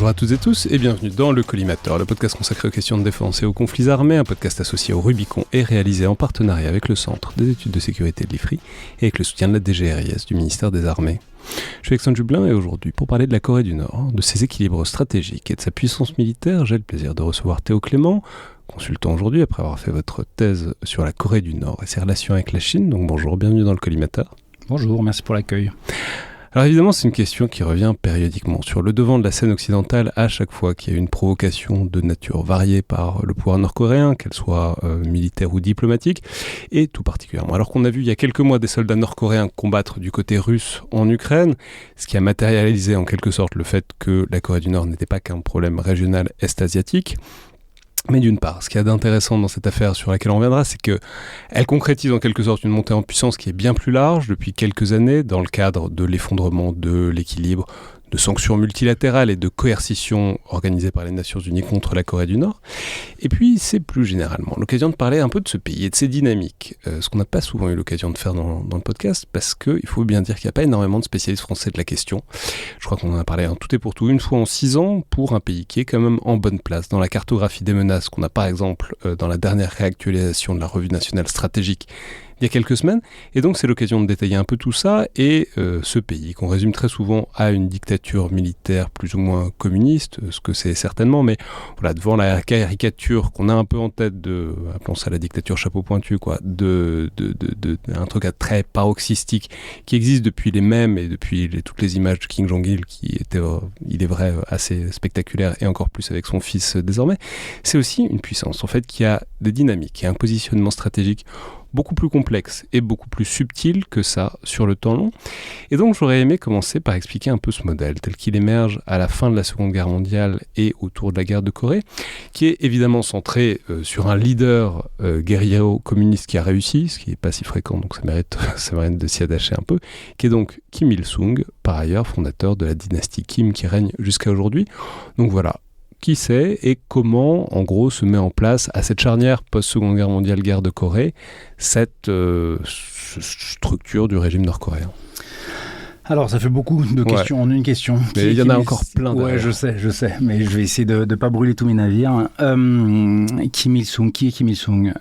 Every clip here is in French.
Bonjour à toutes et tous et bienvenue dans le Collimateur, le podcast consacré aux questions de défense et aux conflits armés, un podcast associé au Rubicon et réalisé en partenariat avec le Centre des études de sécurité de l'IFRI et avec le soutien de la DGRIS du ministère des Armées. Je suis Alexandre Jublin et aujourd'hui, pour parler de la Corée du Nord, de ses équilibres stratégiques et de sa puissance militaire, j'ai le plaisir de recevoir Théo Clément, consultant aujourd'hui après avoir fait votre thèse sur la Corée du Nord et ses relations avec la Chine. Donc bonjour, bienvenue dans le Collimateur. Bonjour, merci pour l'accueil. Alors évidemment, c'est une question qui revient périodiquement sur le devant de la scène occidentale à chaque fois qu'il y a une provocation de nature variée par le pouvoir nord-coréen, qu'elle soit militaire ou diplomatique, et tout particulièrement. Alors qu'on a vu il y a quelques mois des soldats nord-coréens combattre du côté russe en Ukraine, ce qui a matérialisé en quelque sorte le fait que la Corée du Nord n'était pas qu'un problème régional est-asiatique. Mais d'une part, ce qu'il y a d'intéressant dans cette affaire sur laquelle on reviendra, c'est qu'elle concrétise en quelque sorte une montée en puissance qui est bien plus large depuis quelques années dans le cadre de l'effondrement de l'équilibre de sanctions multilatérales et de coercition organisées par les Nations Unies contre la Corée du Nord. Et puis, c'est plus généralement l'occasion de parler un peu de ce pays et de ses dynamiques, ce qu'on n'a pas souvent eu l'occasion de faire dans le podcast, parce qu'il faut bien dire qu'il n'y a pas énormément de spécialistes français de la question. Je crois qu'on en a parlé en tout et pour tout une fois en 6 ans, pour un pays qui est quand même en bonne place dans la cartographie des menaces qu'on a par exemple dans la dernière réactualisation de la Revue nationale stratégique il y a quelques semaines, et donc c'est l'occasion de détailler un peu tout ça, et ce pays qu'on résume très souvent à une dictature militaire plus ou moins communiste, ce que c'est certainement, mais voilà, devant la caricature qu'on a un peu en tête de, appelons ça la dictature chapeau pointu, quoi, un truc très paroxystique qui existe depuis les mèmes et depuis toutes les images de Kim Jong-il qui étaient, il est vrai, assez spectaculaires, et encore plus avec son fils désormais, c'est aussi une puissance en fait qui a des dynamiques, qui a un positionnement stratégique beaucoup plus complexe et beaucoup plus subtil que ça sur le temps long. Et donc j'aurais aimé commencer par expliquer un peu ce modèle tel qu'il émerge à la fin de la Seconde Guerre mondiale et autour de la guerre de Corée, qui est évidemment centré sur un leader guerriero communiste qui a réussi, ce qui n'est pas si fréquent, donc ça mérite de s'y attacher un peu, qui est donc Kim Il-sung, par ailleurs fondateur de la dynastie Kim qui règne jusqu'à aujourd'hui. Donc voilà. Qui c'est et comment, en gros, se met en place à cette charnière post-Seconde Guerre mondiale, guerre de Corée, cette structure du régime nord-coréen? Alors, ça fait beaucoup de questions en une question. Mais il y en a encore plein. Ouais, je sais, mais je vais essayer de ne pas brûler tous mes navires. Kim Il-sung, qui est Kim Il-sung?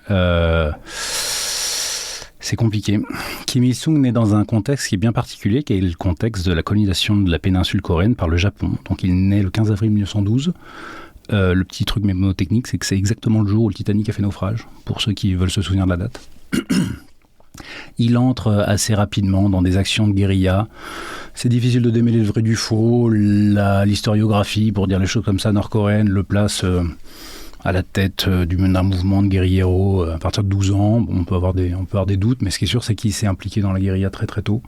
C'est compliqué. Kim Il-sung naît dans un contexte qui est bien particulier, qui est le contexte de la colonisation de la péninsule coréenne par le Japon. Donc il naît le 15 avril 1912. Le petit truc mémotechnique, c'est que c'est exactement le jour où le Titanic a fait naufrage, pour ceux qui veulent se souvenir de la date. Il entre assez rapidement dans des actions de guérilla. C'est difficile de démêler le vrai du faux. L'historiographie, pour dire les choses comme ça, nord-coréenne, le place à la tête d'un mouvement de guérilleros à partir de 12 ans. Bon, on peut avoir des doutes, mais ce qui est sûr, c'est qu'il s'est impliqué dans la guérilla très très tôt.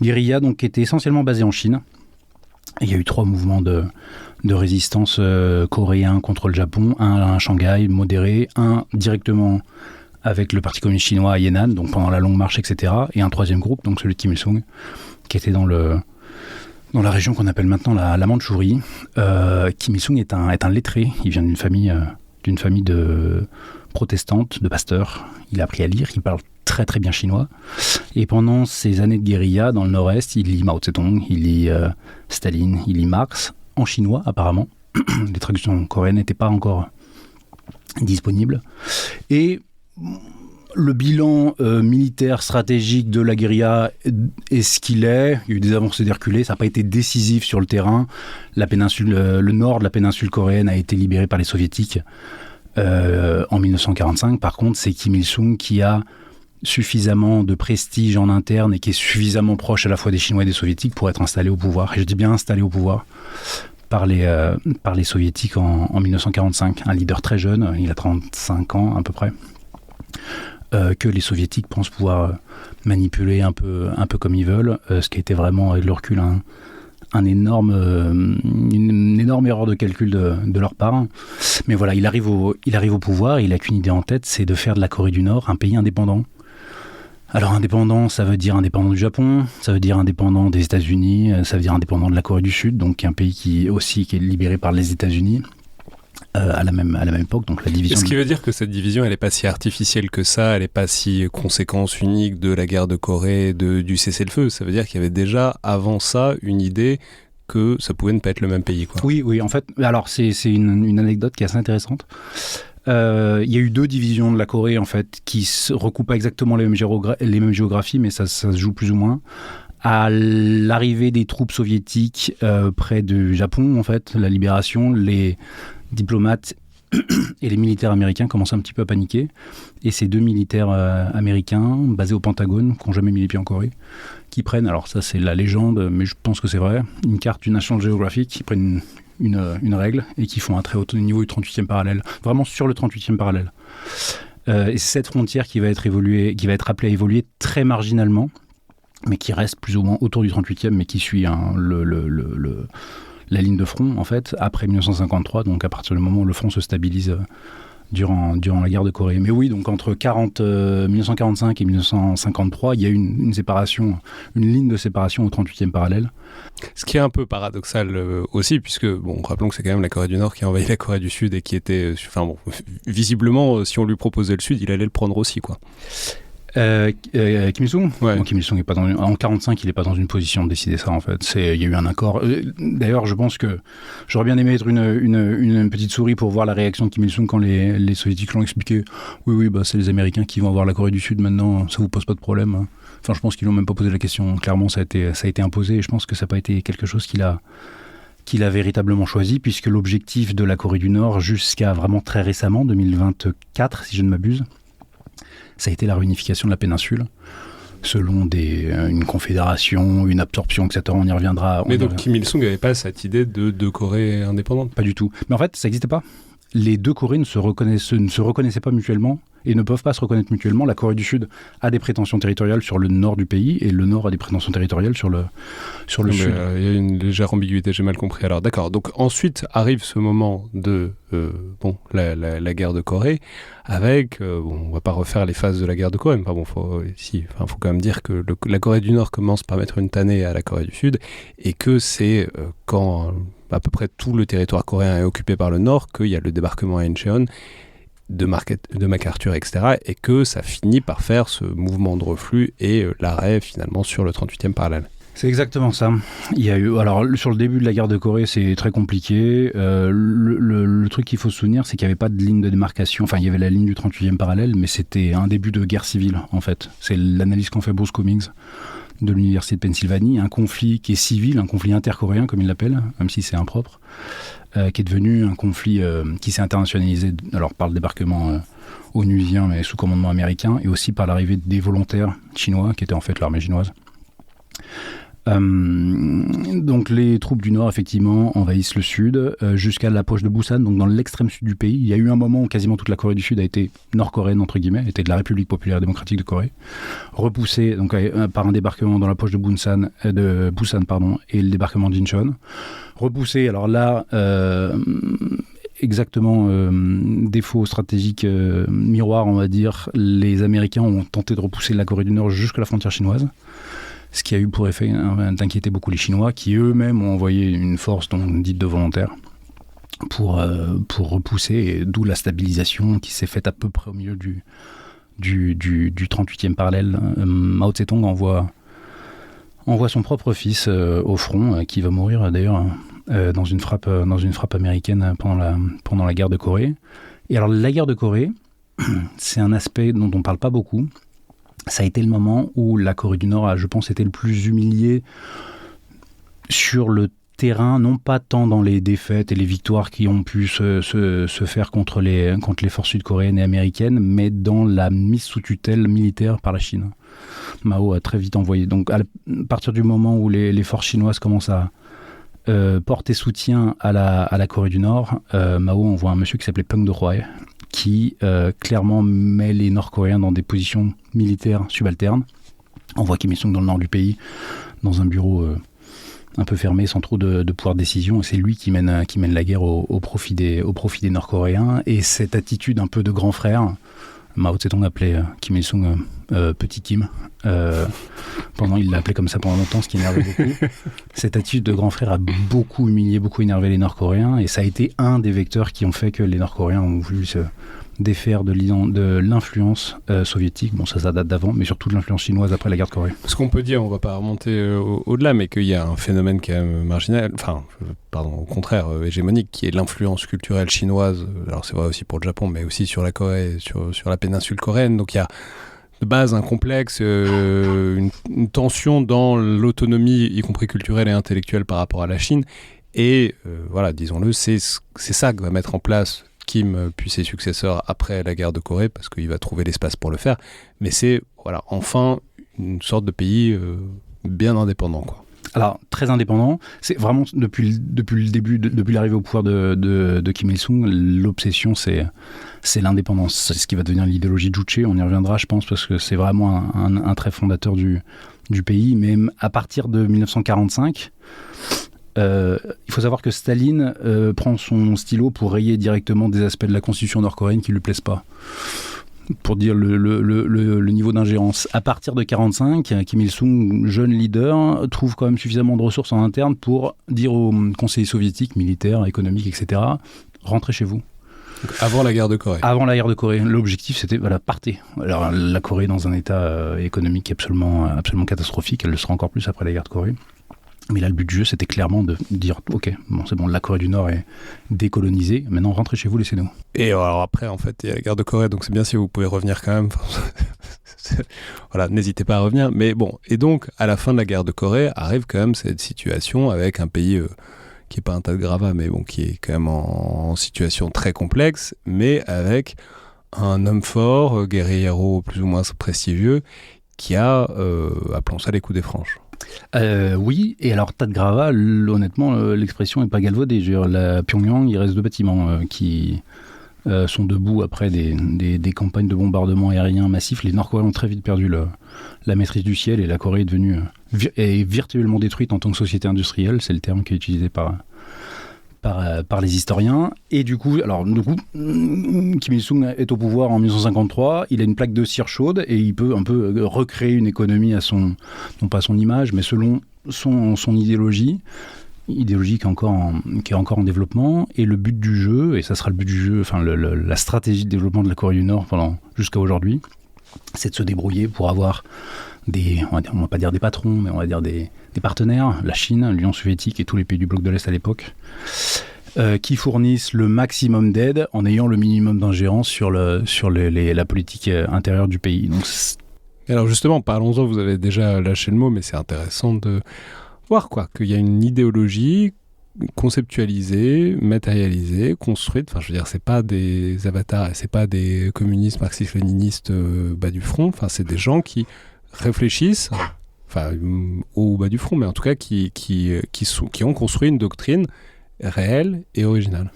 Guérilla donc, qui était essentiellement basée en Chine. Et il y a eu 3 mouvements de résistance coréens contre le Japon. Un à Shanghai, modéré. Un directement avec le Parti communiste chinois à Yan'an, donc pendant la longue marche, etc. Et un 3e groupe, donc celui de Kim Il-sung, qui était dans la région qu'on appelle maintenant la Mandchourie. Kim Il-sung est un lettré. Il vient d'une famille de protestantes, de pasteurs. Il a appris à lire, il parle très très bien chinois. Et pendant ces années de guérilla dans le nord-est, il lit Mao Tse-tung, il lit Staline, il lit Marx, en chinois apparemment. Les traductions coréennes n'étaient pas encore disponibles. Et le bilan militaire stratégique de la guérilla est ce qu'il est. Il y a eu des avancées d'Herculès, ça n'a pas été décisif sur le terrain. Le nord de la péninsule coréenne a été libéré par les soviétiques en 1945. Par contre, c'est Kim Il-sung qui a suffisamment de prestige en interne et qui est suffisamment proche à la fois des Chinois et des Soviétiques pour être installé au pouvoir. Et je dis bien installé au pouvoir par les Soviétiques en 1945. Un leader très jeune, il a 35 ans à peu près. Que les Soviétiques pensent pouvoir manipuler un peu comme ils veulent, ce qui a été vraiment, avec le recul, une énorme erreur de calcul de leur part. Mais voilà, il arrive au pouvoir, il n'a qu'une idée en tête, c'est de faire de la Corée du Nord un pays indépendant. Alors indépendant, ça veut dire indépendant du Japon, ça veut dire indépendant des États-Unis, ça veut dire indépendant de la Corée du Sud, donc un pays qui est libéré par les États-Unis. À la même époque, donc la division. Ce qui veut dire que cette division, elle n'est pas si artificielle que ça, elle n'est pas si conséquence unique de la guerre de Corée, du cessez-le-feu. Ça veut dire qu'il y avait déjà, avant ça, une idée que ça pouvait ne pas être le même pays, quoi. Oui, en fait, alors c'est une anecdote qui est assez intéressante. Il y a eu 2 divisions de la Corée, en fait, qui se recoupent pas exactement les mêmes géographies, mais ça se joue plus ou moins. À l'arrivée des troupes soviétiques près du Japon, en fait, la libération, les diplomates et les militaires américains commencent un petit peu à paniquer. Et ces 2 militaires américains, basés au Pentagone, qui n'ont jamais mis les pieds en Corée, qui prennent, alors ça c'est la légende, mais je pense que c'est vrai, une carte du National Geographic, qui prennent une règle et qui font un très haut niveau du 38e parallèle, vraiment sur le 38e parallèle. Et c'est cette frontière qui va être appelée à évoluer très marginalement, mais qui reste plus ou moins autour du 38e, mais qui suit la ligne de front, en fait, après 1953, donc à partir du moment où le front se stabilise durant la guerre de Corée. Mais oui, donc entre 1945 et 1953, il y a une séparation, une ligne de séparation au 38e parallèle. Ce qui est un peu paradoxal aussi, puisque, bon, rappelons que c'est quand même la Corée du Nord qui a envahi la Corée du Sud et qui était... Enfin bon, visiblement, si on lui proposait le Sud, il allait le prendre aussi, quoi. Kim Il-sung ouais. Bon, Kim Il-sung en 1945, il n'est pas dans une position de décider ça, en fait. Il y a eu un accord. D'ailleurs, je pense que j'aurais bien aimé être une petite souris pour voir la réaction de Kim Il-sung quand les Soviétiques l'ont expliqué. Oui, bah, c'est les Américains qui vont avoir la Corée du Sud maintenant, ça vous pose pas de problème. Enfin, je pense qu'ils n'ont même pas posé la question. Clairement, ça a été imposé et je pense que ça n'a pas été quelque chose qu'il a véritablement choisi, puisque l'objectif de la Corée du Nord, jusqu'à vraiment très récemment, 2024, si je ne m'abuse, ça a été la réunification de la péninsule, selon une confédération, une absorption, etc. On y reviendra. Mais donc Kim Il-sung n'avait pas cette idée de 2 Corées indépendantes? Pas du tout. Mais en fait, ça n'existait pas. Les 2 Corées ne se reconnaissaient pas mutuellement et ne peuvent pas se reconnaître mutuellement. La Corée du Sud a des prétentions territoriales sur le nord du pays et le nord a des prétentions territoriales sur le sud. Il y a une légère ambiguïté, j'ai mal compris. Alors d'accord, donc ensuite arrive ce moment de la guerre de Corée avec, on va pas refaire les phases de la guerre de Corée, mais faut quand même dire que la Corée du Nord commence par mettre une tannée à la Corée du Sud et que c'est quand à peu près tout le territoire coréen est occupé par le Nord qu'il y a le débarquement à Incheon de MacArthur, etc. et que ça finit par faire ce mouvement de reflux et l'arrêt finalement sur le 38e parallèle. C'est exactement ça. Il y a eu, alors sur le début de la guerre de Corée, c'est très compliqué. Le truc qu'il faut se souvenir, c'est qu'il n'y avait pas de ligne de démarcation. Enfin, il y avait la ligne du 38e parallèle, mais c'était un début de guerre civile, en fait. C'est l'analyse qu'en fait Bruce Cummings de l'Université de Pennsylvanie. Un conflit qui est civil, un conflit intercoréen, comme il l'appelle, même si c'est impropre, qui est devenu un conflit qui s'est internationalisé, alors par le débarquement onusien, mais sous commandement américain, et aussi par l'arrivée des volontaires chinois, qui étaient en fait l'armée chinoise. Donc les troupes du Nord effectivement envahissent le Sud jusqu'à l'approche de Busan, donc dans l'extrême sud du pays. Il y a eu un moment où quasiment toute la Corée du Sud a été nord-coréenne entre guillemets, était de la République populaire démocratique de Corée, repoussée donc par un débarquement dans l'approche de Busan et le débarquement d'Incheon. Repoussée, alors là exactement défaut stratégique miroir on va dire, les Américains ont tenté de repousser la Corée du Nord jusqu'à la frontière chinoise. Ce qui a eu pour effet d'inquiéter beaucoup les Chinois, qui eux-mêmes ont envoyé une force dite de volontaires pour repousser, et d'où la stabilisation qui s'est faite à peu près au milieu du 38e parallèle. Mao Tse-tung envoie son propre fils au front, qui va mourir d'ailleurs dans une frappe américaine pendant la guerre de Corée. Et alors la guerre de Corée, c'est un aspect dont on ne parle pas beaucoup. Ça a été le moment où la Corée du Nord a, je pense, été le plus humiliée sur le terrain, non pas tant dans les défaites et les victoires qui ont pu se faire contre les forces sud-coréennes et américaines, mais dans la mise sous tutelle militaire par la Chine. Mao a très vite envoyé. Donc à partir du moment où les forces chinoises commencent à porter soutien à la Corée du Nord, Mao envoie un monsieur qui s'appelait Peng Dehuai, qui clairement met les Nord-Coréens dans des positions militaires subalternes. On voit Kim Il-sung dans le nord du pays, dans un bureau un peu fermé, sans trop de pouvoir de décision. Et c'est lui qui mène la guerre au profit des Nord-Coréens. Et cette attitude un peu de grand frère, Mao Tse-tung appelait Kim Il-sung Petit Kim il l'a appelé comme ça pendant longtemps, ce qui énervait beaucoup. Cette attitude de grand frère a beaucoup humilié, beaucoup énervé les Nord-Coréens, et ça a été un des vecteurs qui ont fait que les Nord-Coréens ont voulu se défaire de l'influence soviétique. Bon, ça date d'avant, mais surtout de l'influence chinoise après la guerre de Corée. Ce qu'on peut dire, on ne va pas remonter au-delà, mais qu'il y a un phénomène quand même marginal, au contraire, hégémonique, qui est l'influence culturelle chinoise. Alors c'est vrai aussi pour le Japon, mais aussi sur la Corée, sur la péninsule coréenne. Donc il y a de base un complexe, une tension dans l'autonomie, y compris culturelle et intellectuelle par rapport à la Chine. Et voilà, disons-le, c'est ça que va mettre en place Kim puis ses successeurs après la guerre de Corée, parce qu'il va trouver l'espace pour le faire. Mais c'est, voilà, enfin une sorte de pays bien indépendant, quoi. Alors, très indépendant, c'est vraiment depuis le début, depuis l'arrivée au pouvoir de Kim Il-sung, l'obsession c'est l'indépendance. C'est ce qui va devenir l'idéologie Juche, on y reviendra je pense, parce que c'est vraiment un trait fondateur du pays. Mais à partir de 1945, il faut savoir que Staline prend son stylo pour rayer directement des aspects de la constitution nord-coréenne qui ne lui plaisent pas. Pour dire le niveau d'ingérence. À partir de 1945, Kim Il-sung, jeune leader, trouve quand même suffisamment de ressources en interne pour dire aux conseillers soviétiques, militaires, économiques, etc., rentrez chez vous. Donc avant la guerre de Corée. Avant la guerre de Corée. L'objectif, c'était, voilà, partez. Alors, la Corée est dans un état économique absolument catastrophique. Elle le sera encore plus après la guerre de Corée. Mais là, le but du jeu, c'était clairement de dire « Ok, bon, c'est bon, la Corée du Nord est décolonisée. Maintenant, rentrez chez vous, laissez-nous. » Et alors après, en fait, il y a la guerre de Corée, donc c'est bien si vous pouvez revenir quand même. Voilà, n'hésitez pas à revenir. Mais bon, et donc, à la fin de la guerre de Corée, arrive quand même cette situation avec un pays qui n'est pas un tas de gravats, mais bon, qui est quand même en situation très complexe, mais avec un homme fort, guerriero plus ou moins prestigieux, qui a, appelons ça les coups des franches. Oui, et alors tas de gravats, honnêtement, l'expression n'est pas galvaudée. Je veux dire, la Pyongyang, il reste 2 bâtiments qui sont debout après des campagnes de bombardement aérien massifs. Les Nord-Coréens ont très vite perdu la maîtrise du ciel, et la Corée est devenue est virtuellement détruite en tant que société industrielle. C'est le terme qui est utilisé par les historiens. Et du coup, Kim Il-sung est au pouvoir en 1953, il a une plaque de cire chaude et il peut un peu recréer une économie non pas à son image, mais selon son idéologie qui est encore en développement. Et le but du jeu, et ça sera le but du jeu, enfin la stratégie de développement de la Corée du Nord jusqu'à aujourd'hui, c'est de se débrouiller pour avoir on va pas dire des patrons, mais on va dire des partenaires, la Chine, l'Union soviétique et tous les pays du bloc de l'Est à l'époque, qui fournissent le maximum d'aide en ayant le minimum d'ingérence sur la politique intérieure du pays. Donc, alors justement, parlons-en, vous avez déjà lâché le mot, mais c'est intéressant de voir qu'il y a une idéologie conceptualisée, matérialisée, construite. Enfin, je veux dire, c'est pas des avatars, c'est pas des communistes marxistes-léninistes bas du front. Enfin, c'est des gens qui réfléchissent, enfin au ou bas du front, mais en tout cas qui ont construit une doctrine réelle et originale.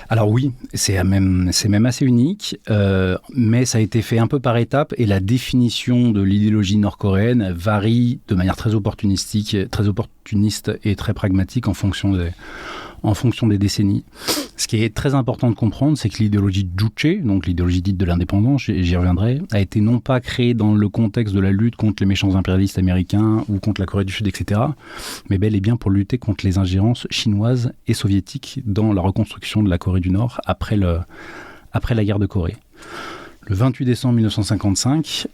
Alors oui, c'est même assez unique, mais ça a été fait un peu par étapes, et la définition de l'idéologie nord-coréenne varie de manière très opportuniste et très pragmatique en fonction des décennies. Ce qui est très important de comprendre, c'est que l'idéologie Juche, donc l'idéologie dite de l'indépendance, j'y reviendrai, a été non pas créée dans le contexte de la lutte contre les méchants impérialistes américains ou contre la Corée du Sud, etc., mais bel et bien pour lutter contre les ingérences chinoises et soviétiques dans la reconstruction de la Corée du Nord après la guerre de Corée. Le 28 décembre 1955,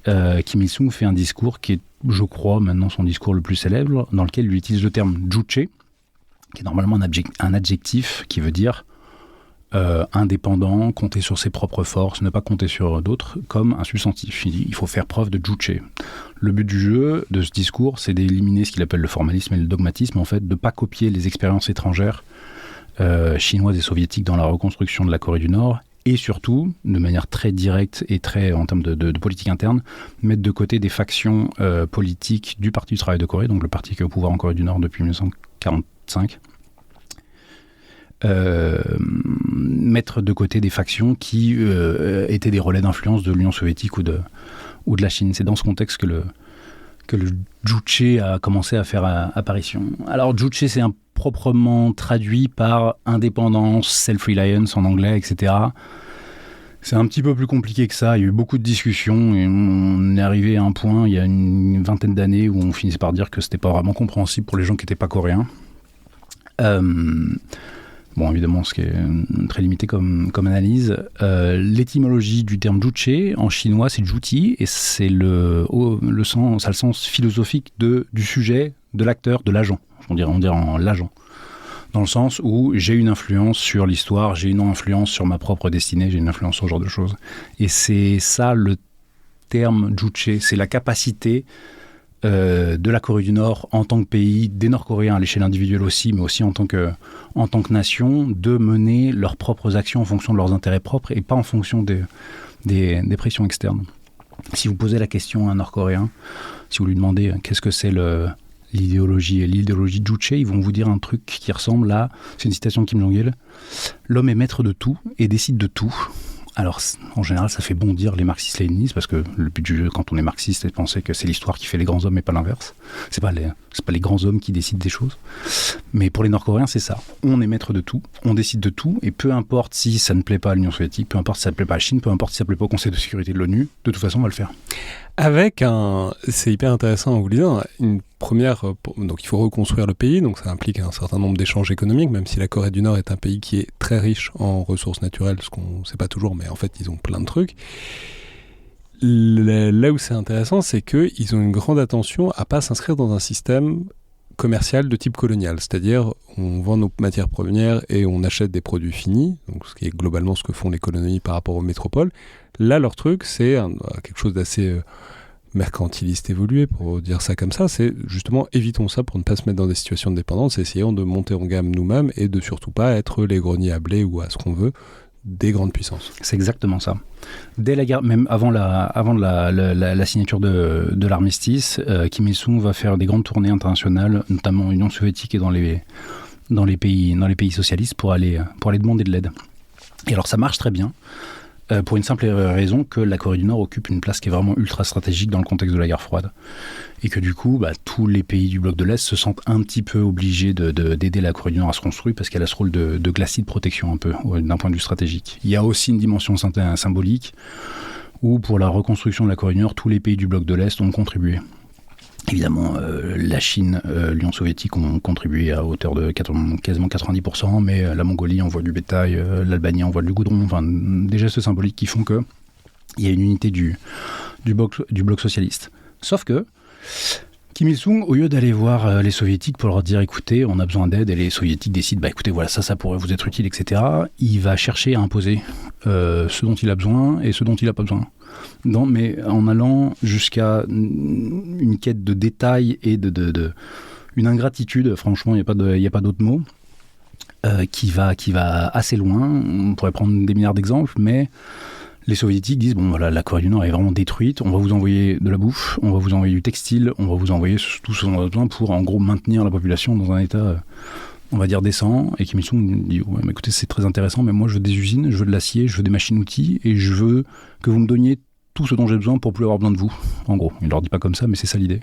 Kim Il-sung fait un discours qui est, je crois, maintenant son discours le plus célèbre, dans lequel il utilise le terme Juche, qui est normalement un adjectif qui veut dire indépendant, compter sur ses propres forces, ne pas compter sur d'autres, comme un substantif. Il dit il faut faire preuve de Juche. Le but du jeu, de ce discours, c'est d'éliminer ce qu'il appelle le formalisme et le dogmatisme, en fait, de ne pas copier les expériences étrangères chinoises et soviétiques dans la reconstruction de la Corée du Nord, et surtout, de manière très directe et très en termes de politique interne, mettre de côté des factions politiques du Parti du Travail de Corée, donc le parti qui est au pouvoir en Corée du Nord depuis 1945, mettre de côté des factions qui étaient des relais d'influence de l'Union soviétique ou de la Chine. C'est dans ce contexte que le Juche a commencé à faire apparition. Alors Juche, c'est proprement traduit par indépendance, self-reliance en anglais, etc. C'est un petit peu plus compliqué que ça. Il y a eu beaucoup de discussions et on est arrivé à un point, il y a une vingtaine d'années, où on finissait par dire que c'était pas vraiment compréhensible pour les gens qui n'étaient pas coréens. Bon, évidemment, ce qui est très limité comme analyse. L'étymologie du terme juche, en chinois, c'est juti, et c'est ça a le sens philosophique du sujet, de l'acteur, de l'agent. On dirait en l'agent. Dans le sens où j'ai une influence sur l'histoire, j'ai une influence sur ma propre destinée, j'ai une influence sur ce genre de choses. Et c'est ça le terme juche, c'est la capacité de la Corée du Nord en tant que pays, des Nord-Coréens à l'échelle individuelle aussi, mais aussi en tant que nation, de mener leurs propres actions en fonction de leurs intérêts propres et pas en fonction des pressions externes. Si vous posez la question à un Nord-Coréen, si vous lui demandez qu'est-ce que c'est l'idéologie juche, ils vont vous dire un truc qui ressemble à, c'est une citation de Kim Jong-il, l'homme est maître de tout et décide de tout. Alors, en général, ça fait bondir les marxistes-léninistes, parce que le but du jeu, quand on est marxiste, c'est de penser que c'est l'histoire qui fait les grands hommes et pas l'inverse. C'est pas les grands hommes qui décident des choses. Mais pour les Nord-Coréens, c'est ça. On est maître de tout, on décide de tout, et peu importe si ça ne plaît pas à l'Union soviétique, peu importe si ça ne plaît pas à la Chine, peu importe si ça ne plaît pas au Conseil de sécurité de l'ONU, de toute façon, on va le faire. C'est hyper intéressant en vous lisant, une première, donc il faut reconstruire le pays, donc ça implique un certain nombre d'échanges économiques, même si la Corée du Nord est un pays qui est très riche en ressources naturelles, ce qu'on ne sait pas toujours, mais en fait ils ont plein de trucs. Là où c'est intéressant, c'est qu'ils ont une grande attention à ne pas s'inscrire dans un système commercial de type colonial, c'est-à-dire on vend nos matières premières et on achète des produits finis, donc ce qui est globalement ce que font les colonies par rapport aux métropoles. Là, leur truc, c'est quelque chose d'assez mercantiliste évolué, pour dire ça comme ça, c'est justement évitons ça pour ne pas se mettre dans des situations de dépendance, essayons de monter en gamme nous-mêmes et de surtout pas être les greniers à blé ou à ce qu'on veut des grandes puissances. C'est exactement ça. Dès la guerre, même avant la signature de l'armistice, Kim Il-sung va faire des grandes tournées internationales, notamment en Union soviétique et dans les pays socialistes pour aller demander de l'aide. Et alors ça marche très bien. Pour une simple raison que la Corée du Nord occupe une place qui est vraiment ultra stratégique dans le contexte de la guerre froide. Et que du coup, tous les pays du bloc de l'Est se sentent un petit peu obligés d'aider la Corée du Nord à se construire parce qu'elle a ce rôle de glacis de protection un peu, d'un point de vue stratégique. Il y a aussi une dimension symbolique où pour la reconstruction de la Corée du Nord, tous les pays du bloc de l'Est ont contribué. Évidemment, la Chine, l'Union soviétique ont contribué à hauteur de quasiment 90%, mais la Mongolie envoie du bétail, l'Albanie envoie du goudron, enfin des gestes symboliques qui font qu'il y a une unité du bloc socialiste. Sauf que Kim Il-sung, au lieu d'aller voir les soviétiques pour leur dire écoutez, on a besoin d'aide, et les soviétiques décident écoutez, voilà, ça pourrait vous être utile, etc., il va chercher à imposer ce dont il a besoin et ce dont il n'a pas besoin. Mais en allant jusqu'à une quête de détails et une ingratitude, franchement, il n'y a pas d'autre mot, qui va assez loin. On pourrait prendre des milliards d'exemples, mais les soviétiques disent, bon voilà, la Corée du Nord est vraiment détruite, on va vous envoyer de la bouffe, on va vous envoyer du textile, on va vous envoyer tout ce dont on a besoin pour en gros maintenir la population dans un état, on va dire, décent. Et Kim Il-sung dit, ouais, mais écoutez, c'est très intéressant, mais moi je veux des usines, je veux de l'acier, je veux des machines-outils, et je veux que vous me donniez tout ce dont j'ai besoin pour plus avoir besoin de vous. En gros, il ne leur dit pas comme ça, mais c'est ça l'idée.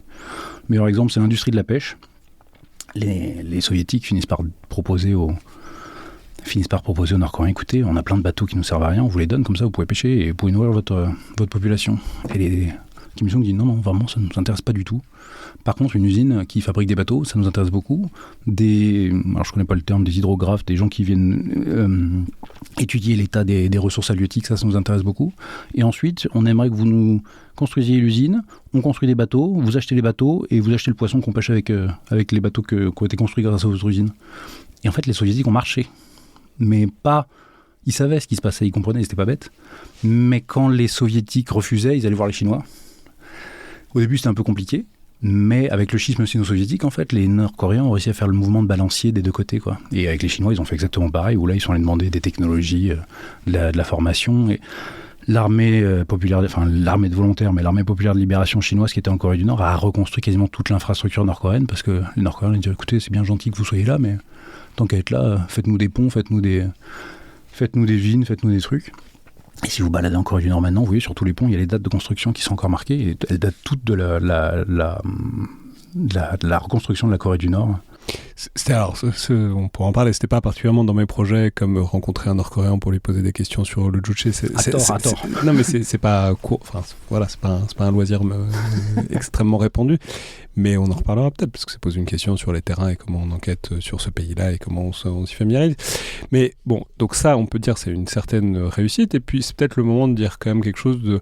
Le meilleur exemple, c'est l'industrie de la pêche. Les soviétiques finissent par proposer aux Nord-Coréens, écoutez, on a plein de bateaux qui ne nous servent à rien, on vous les donne, comme ça vous pouvez pêcher et vous pouvez nourrir votre population. Et Kim Il-sung dit non, vraiment, ça ne nous intéresse pas du tout. Par contre, une usine qui fabrique des bateaux, ça nous intéresse beaucoup. Alors je ne connais pas le terme, des hydrographes, des gens qui viennent étudier l'état des ressources halieutiques, ça nous intéresse beaucoup. Et ensuite, on aimerait que vous nous construisiez l'usine, on construit des bateaux, vous achetez les bateaux et vous achetez le poisson qu'on pêche avec les bateaux qui ont été construits grâce à votre usine. Et en fait, les soviétiques ont marché. Mais pas... Ils savaient ce qui se passait, ils comprenaient, ils n'étaient pas bêtes. Mais quand les soviétiques refusaient, ils allaient voir les Chinois. Au début, c'était un peu compliqué. Mais avec le schisme sino-soviétique, en fait, les Nord-Coréens ont réussi à faire le mouvement de balancier des deux côtés, quoi. Et avec les Chinois, ils ont fait exactement pareil, où là, ils sont allés demander des technologies, de la formation. Et l'armée populaire, enfin l'armée de volontaires, mais l'armée populaire de libération chinoise qui était en Corée du Nord a reconstruit quasiment toute l'infrastructure nord-coréenne, parce que les Nord-Coréens disaient, écoutez, c'est bien gentil que vous soyez là, mais tant qu'à être là, faites-nous des ponts, faites-nous des vignes, faites-nous des trucs. Et si vous baladez en Corée du Nord maintenant, vous voyez sur tous les ponts, il y a les dates de construction qui sont encore marquées. Et elles datent toutes de la reconstruction de la Corée du Nord. On pourra en parler, c'était pas particulièrement dans mes projets comme rencontrer un Nord-Coréen pour lui poser des questions sur le Juche. À tort. Non, mais c'est pas court, enfin voilà, c'est pas un loisir extrêmement répandu, mais on en reparlera peut-être parce que ça pose une question sur les terrains et comment on enquête sur ce pays-là et comment on s'y familiarise. Mais bon, donc ça, on peut dire c'est une certaine réussite, et puis c'est peut-être le moment de dire quand même quelque chose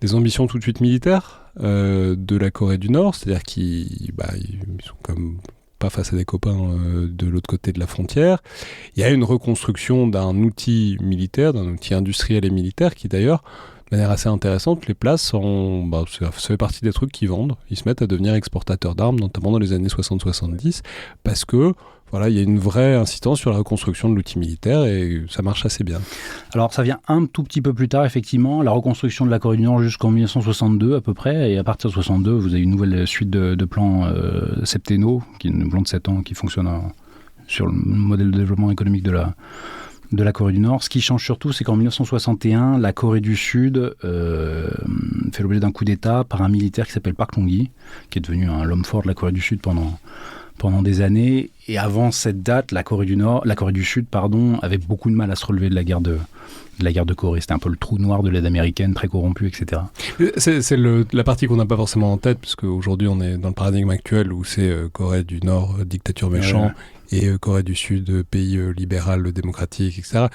des ambitions tout de suite militaires de la Corée du Nord, c'est-à-dire qu'ils sont comme pas face à des copains de l'autre côté de la frontière. Il y a une reconstruction d'un outil militaire, d'un outil industriel et militaire qui d'ailleurs, de manière assez intéressante, les place ça fait partie des trucs qui vendent. Ils se mettent à devenir exportateurs d'armes, notamment dans les années 60-70, parce que voilà, il y a une vraie insistance sur la reconstruction de l'outil militaire et ça marche assez bien. Alors ça vient un tout petit peu plus tard, effectivement, la reconstruction de la Corée du Nord jusqu'en 1962 à peu près, et à partir de 62, vous avez une nouvelle suite de plans septennaux, qui est un plan de 7 ans qui fonctionne sur le modèle de développement économique de la Corée du Nord. Ce qui change surtout, c'est qu'en 1961, la Corée du Sud fait l'objet d'un coup d'État par un militaire qui s'appelle Park Chung-hee, qui est devenu l'homme fort de la Corée du Sud pendant des années. Et avant cette date, la Corée du Sud, avait beaucoup de mal à se relever de la guerre de Corée. C'était un peu le trou noir de l'aide américaine, très corrompue, etc. C'est la partie qu'on n'a pas forcément en tête, parce qu'aujourd'hui on est dans le paradigme actuel où c'est Corée du Nord, dictature méchant, et Corée du Sud, pays libéral, démocratique, etc.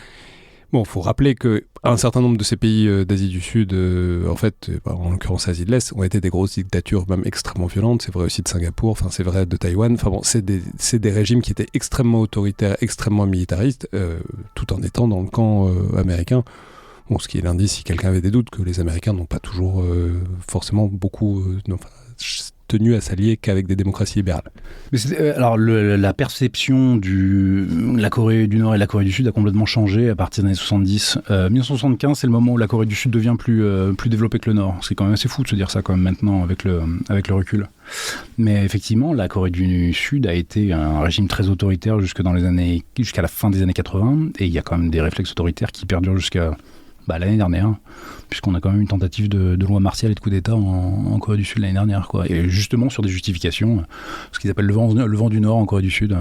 Bon, il faut rappeler qu'un certain nombre de ces pays d'Asie du Sud, en l'occurrence Asie de l'Est, ont été des grosses dictatures, même extrêmement violentes. C'est vrai aussi de Singapour, c'est vrai de Taïwan. C'est des régimes qui étaient extrêmement autoritaires, extrêmement militaristes, tout en étant dans le camp américain. Bon, ce qui est l'indice, si quelqu'un avait des doutes, que les Américains n'ont pas toujours forcément beaucoup tenu à s'allier qu'avec des démocraties libérales. Mais alors la perception de la Corée du Nord et la Corée du Sud a complètement changé à partir des années 70. 1975, c'est le moment où la Corée du Sud devient plus développée que le Nord. C'est quand même assez fou de se dire ça quand même maintenant avec le recul. Mais effectivement, la Corée du Sud a été un régime très autoritaire jusqu'à la fin des années 80, et il y a quand même des réflexes autoritaires qui perdurent jusqu'à l'année dernière, puisqu'on a quand même une tentative de loi martiale et de coup d'État en Corée du Sud l'année dernière, quoi. Et justement sur des justifications, ce qu'ils appellent le vent du Nord en Corée du Sud,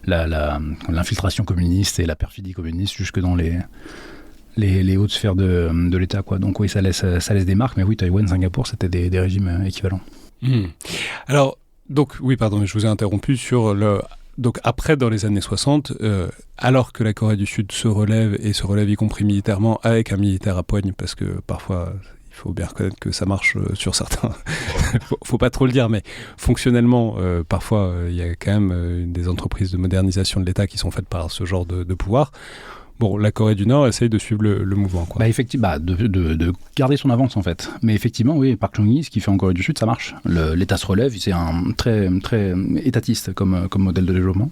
l'infiltration communiste et la perfidie communiste jusque dans les hautes sphères de l'État, quoi. Donc oui, ça laisse des marques, mais oui, Taïwan, Singapour, c'était des régimes équivalents. Alors, donc, oui, pardon, je vous ai interrompu sur Donc après, dans les années 60, alors que la Corée du Sud se relève y compris militairement, avec un militaire à poigne, parce que parfois, il faut bien reconnaître que ça marche sur certains, faut pas trop le dire, mais fonctionnellement, parfois, il y a quand même des entreprises de modernisation de l'État qui sont faites par ce genre de pouvoir. Bon, la Corée du Nord essaye de suivre le mouvement, quoi. Effectivement, de garder son avance, en fait. Mais effectivement, oui, Park Chung-hee, ce qu'il fait en Corée du Sud, ça marche. L'État se relève, c'est un très, très étatiste comme modèle de développement.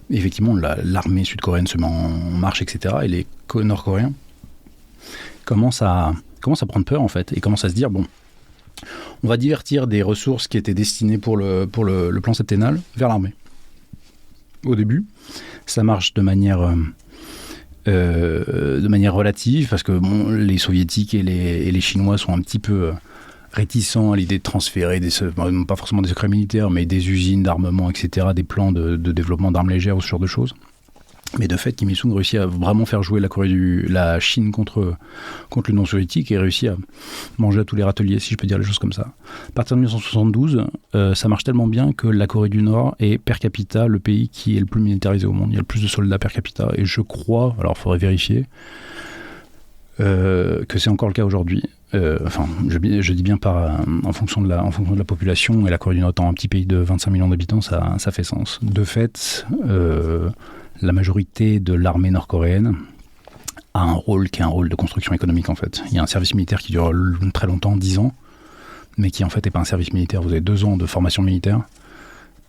Et effectivement, l'armée sud-coréenne se met en marche, etc. Et les Nord-Coréens commencent à prendre peur, en fait, et commencent à se dire, bon, on va divertir des ressources qui étaient destinées pour le plan septennal vers l'armée. Au début, ça marche de manière relative, parce que les Soviétiques et les Chinois sont un petit peu réticents à l'idée de transférer, pas forcément des secrets militaires, mais des usines d'armement, etc., des plans de développement d'armes légères ou ce genre de choses. Mais de fait, Kim Il-sung réussit à vraiment faire jouer la Chine contre l'Union soviétique et réussit à manger à tous les râteliers, si je peux dire les choses comme ça. À partir de 1972, ça marche tellement bien que la Corée du Nord est per capita le pays qui est le plus militarisé au monde. Il y a le plus de soldats per capita, et je crois, alors il faudrait vérifier, que c'est encore le cas aujourd'hui. Je dis bien en fonction de la population, et la Corée du Nord étant un petit pays de 25 millions d'habitants, ça fait sens. De fait, la majorité de l'armée nord-coréenne a un rôle qui est un rôle de construction économique, en fait. Il y a un service militaire qui dure très longtemps, 10 ans, mais qui en fait n'est pas un service militaire. Vous avez 2 ans de formation militaire,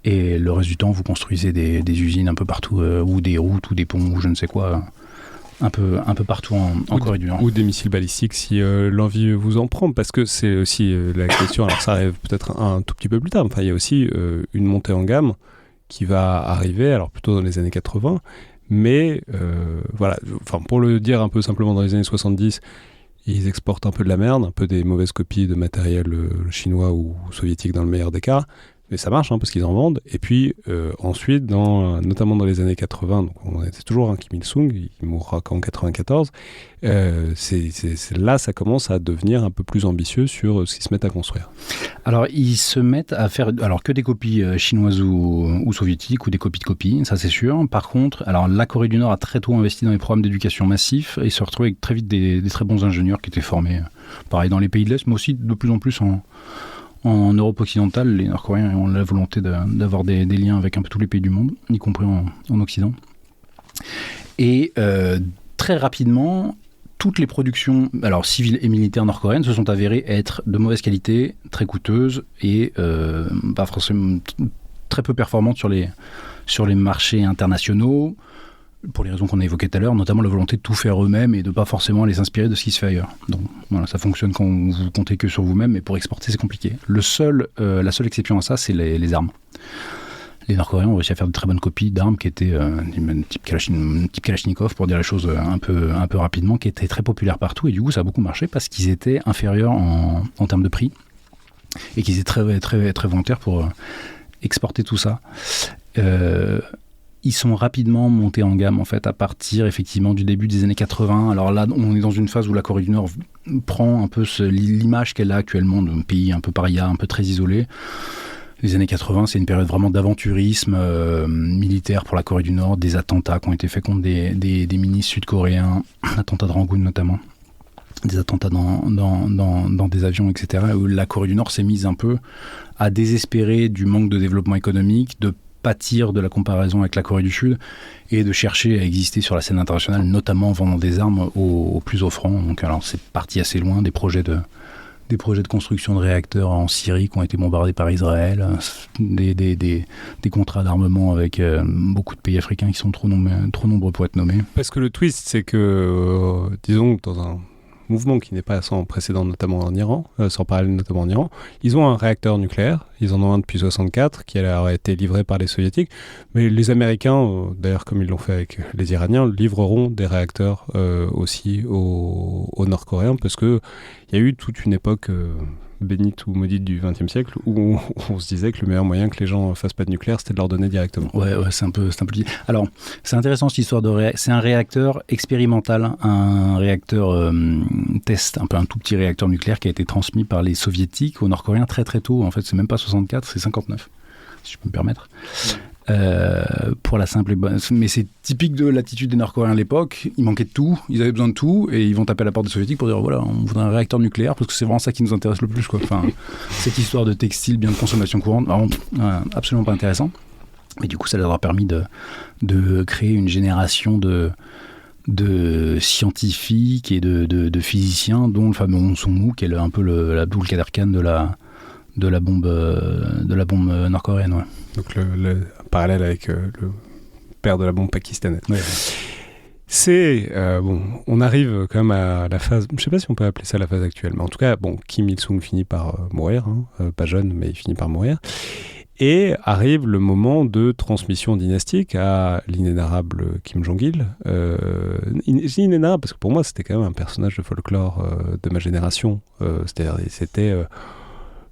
et le reste du temps, vous construisez des usines un peu partout, ou des routes, ou des ponts, ou je ne sais quoi, un peu partout en Corée du Nord. Ou des missiles balistiques, si l'envie vous en prend, parce que c'est aussi la question, alors ça arrive peut-être un tout petit peu plus tard, enfin, il y a aussi une montée en gamme qui va arriver, alors plutôt dans les années 80, mais pour le dire un peu simplement, dans les années 70, ils exportent un peu de la merde, un peu des mauvaises copies de matériel chinois ou soviétique dans le meilleur des cas, Et ça marche, parce qu'ils en vendent. Et puis ensuite, notamment dans les années 80, donc on était toujours un Kim Il-sung, il mourra qu'en 94, c'est là ça commence à devenir un peu plus ambitieux sur ce qu'ils se mettent à construire. Alors ils se mettent à faire que des copies chinoises ou soviétiques, ou des copies de copies, ça c'est sûr. Par contre, la Corée du Nord a très tôt investi dans les programmes d'éducation massifs et se retrouve avec très vite des très bons ingénieurs qui étaient formés, pareil dans les pays de l'Est, mais aussi de plus en plus en Europe occidentale. Les Nord-Coréens ont la volonté d'avoir des liens avec un peu tous les pays du monde, y compris en Occident. Et très rapidement, toutes les productions civiles et militaires nord-coréennes se sont avérées être de mauvaise qualité, très coûteuses et pas forcément très peu performantes sur les marchés internationaux, pour les raisons qu'on a évoquées tout à l'heure, notamment la volonté de tout faire eux-mêmes et de pas forcément les inspirer de ce qui se fait ailleurs. Donc voilà, ça fonctionne quand vous comptez que sur vous-même, mais pour exporter, c'est compliqué. La seule exception à ça, c'est les armes. Les Nord-Coréens ont réussi à faire de très bonnes copies d'armes qui étaient type Kalachnikov, pour dire les choses un peu rapidement, qui étaient très populaires partout, et du coup ça a beaucoup marché parce qu'ils étaient inférieurs en termes de prix et qu'ils étaient très, très, très volontaires pour exporter tout ça. Ils sont rapidement montés en gamme en fait à partir effectivement du début des années 80. Alors là, on est dans une phase où la Corée du Nord prend un peu l'image qu'elle a actuellement d'un pays un peu paria, un peu très isolé. Les années 80, c'est une période vraiment d'aventurisme militaire pour la Corée du Nord, des attentats qui ont été faits contre des ministres sud-coréens, l'attentat de Rangoon notamment, des attentats dans des avions, etc., où la Corée du Nord s'est mise un peu à désespérer du manque de développement économique, de pâtir de la comparaison avec la Corée du Sud et de chercher à exister sur la scène internationale, notamment en vendant des armes aux plus offrants. Donc alors c'est parti assez loin, des projets de construction de réacteurs en Syrie qui ont été bombardés par Israël, des contrats d'armement avec beaucoup de pays africains qui sont trop nombreux pour être nommés. Parce que le twist, c'est que, disons, dans un mouvement qui n'est pas sans précédent, notamment en Iran, sans parallèle notamment en Iran, ils ont un réacteur nucléaire, ils en ont un depuis 1964, qui a été livré par les Soviétiques, mais les Américains, d'ailleurs comme ils l'ont fait avec les Iraniens, livreront des réacteurs aussi aux Nord-Coréens, parce qu'il y a eu toute une époque bénite ou maudite du XXe siècle où on se disait que le meilleur moyen que les gens fassent pas de nucléaire, c'était de leur donner directement. Ouais, c'est un peu. Alors, c'est intéressant cette histoire de c'est un réacteur expérimental, un réacteur test, un tout petit réacteur nucléaire qui a été transmis par les Soviétiques aux Nord-Coréens très très tôt. En fait, c'est même pas 64, c'est 59, si je peux me permettre. Pour la simple et bonne... Mais c'est typique de l'attitude des Nord-Coréens à l'époque. Ils manquaient de tout, ils avaient besoin de tout, et ils vont taper à la porte des Soviétiques pour dire voilà, on voudrait un réacteur nucléaire parce que c'est vraiment ça qui nous intéresse le plus, quoi. Enfin, cette histoire de textile, bien de consommation courante, absolument pas intéressant. Mais du coup, ça leur a permis de créer une génération de scientifiques et de physiciens, dont le fameux Hong Sung-moo, qui est un peu l'Abdul Kader Khan de la bombe nord-coréenne. Ouais. Donc le parallèle avec le père de la bombe pakistanaise. Ouais. C'est on arrive quand même à la phase, je ne sais pas si on peut appeler ça la phase actuelle, mais en tout cas, Kim Il-sung finit par mourir, pas jeune, mais il finit par mourir. Et arrive le moment de transmission dynastique à l'inénarrable Kim Jong-il. Inénarrable parce que pour moi, c'était quand même un personnage de folklore de ma génération. C'est-à-dire, c'était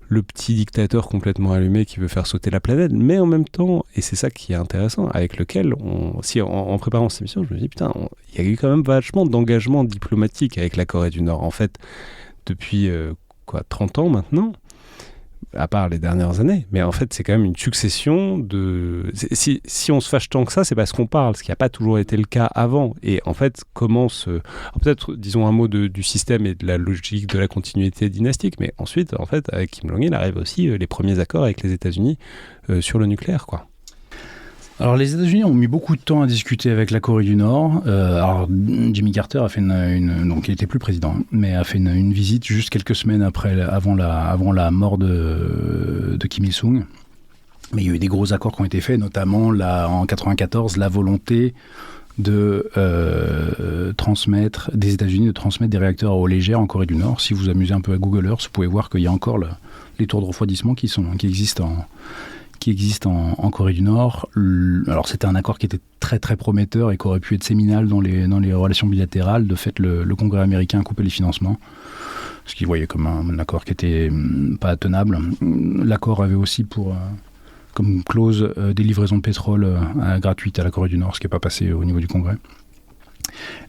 le petit dictateur complètement allumé qui veut faire sauter la planète, mais en même temps, et c'est ça qui est intéressant, avec lequel, en préparant cette émission, je me dis, putain, il y a eu quand même vachement d'engagement diplomatique avec la Corée du Nord. En fait, depuis 30 ans maintenant, à part les dernières années, mais en fait c'est quand même une succession de... Si on se fâche tant que ça, c'est parce qu'on parle, ce qui n'a pas toujours été le cas avant. Et en fait, comment se... Alors peut-être, disons un mot du système et de la logique de la continuité dynastique, mais ensuite, en fait, avec Kim Jong-il arrivent aussi les premiers accords avec les États-Unis sur le nucléaire, quoi. Alors les États-Unis ont mis beaucoup de temps à discuter avec la Corée du Nord. Alors Jimmy Carter a fait donc il n'était plus président, mais a fait une visite juste quelques semaines avant la mort de Kim Il-sung. Mais il y a eu des gros accords qui ont été faits, notamment en 1994 la volonté de transmettre des États-Unis de transmettre des réacteurs à eau légère en Corée du Nord. Si vous vous amusez un peu à Google Earth, vous pouvez voir qu'il y a encore les tours de refroidissement qui existent en Corée du Nord. Alors c'était un accord qui était très très prometteur et qui aurait pu être séminal dans les relations bilatérales. De fait, le Congrès américain a coupé les financements. ce qu'ils voyaient comme un accord qui était pas tenable. L'accord avait aussi comme clause des livraisons de pétrole gratuites à la Corée du Nord, ce qui n'est pas passé au niveau du Congrès.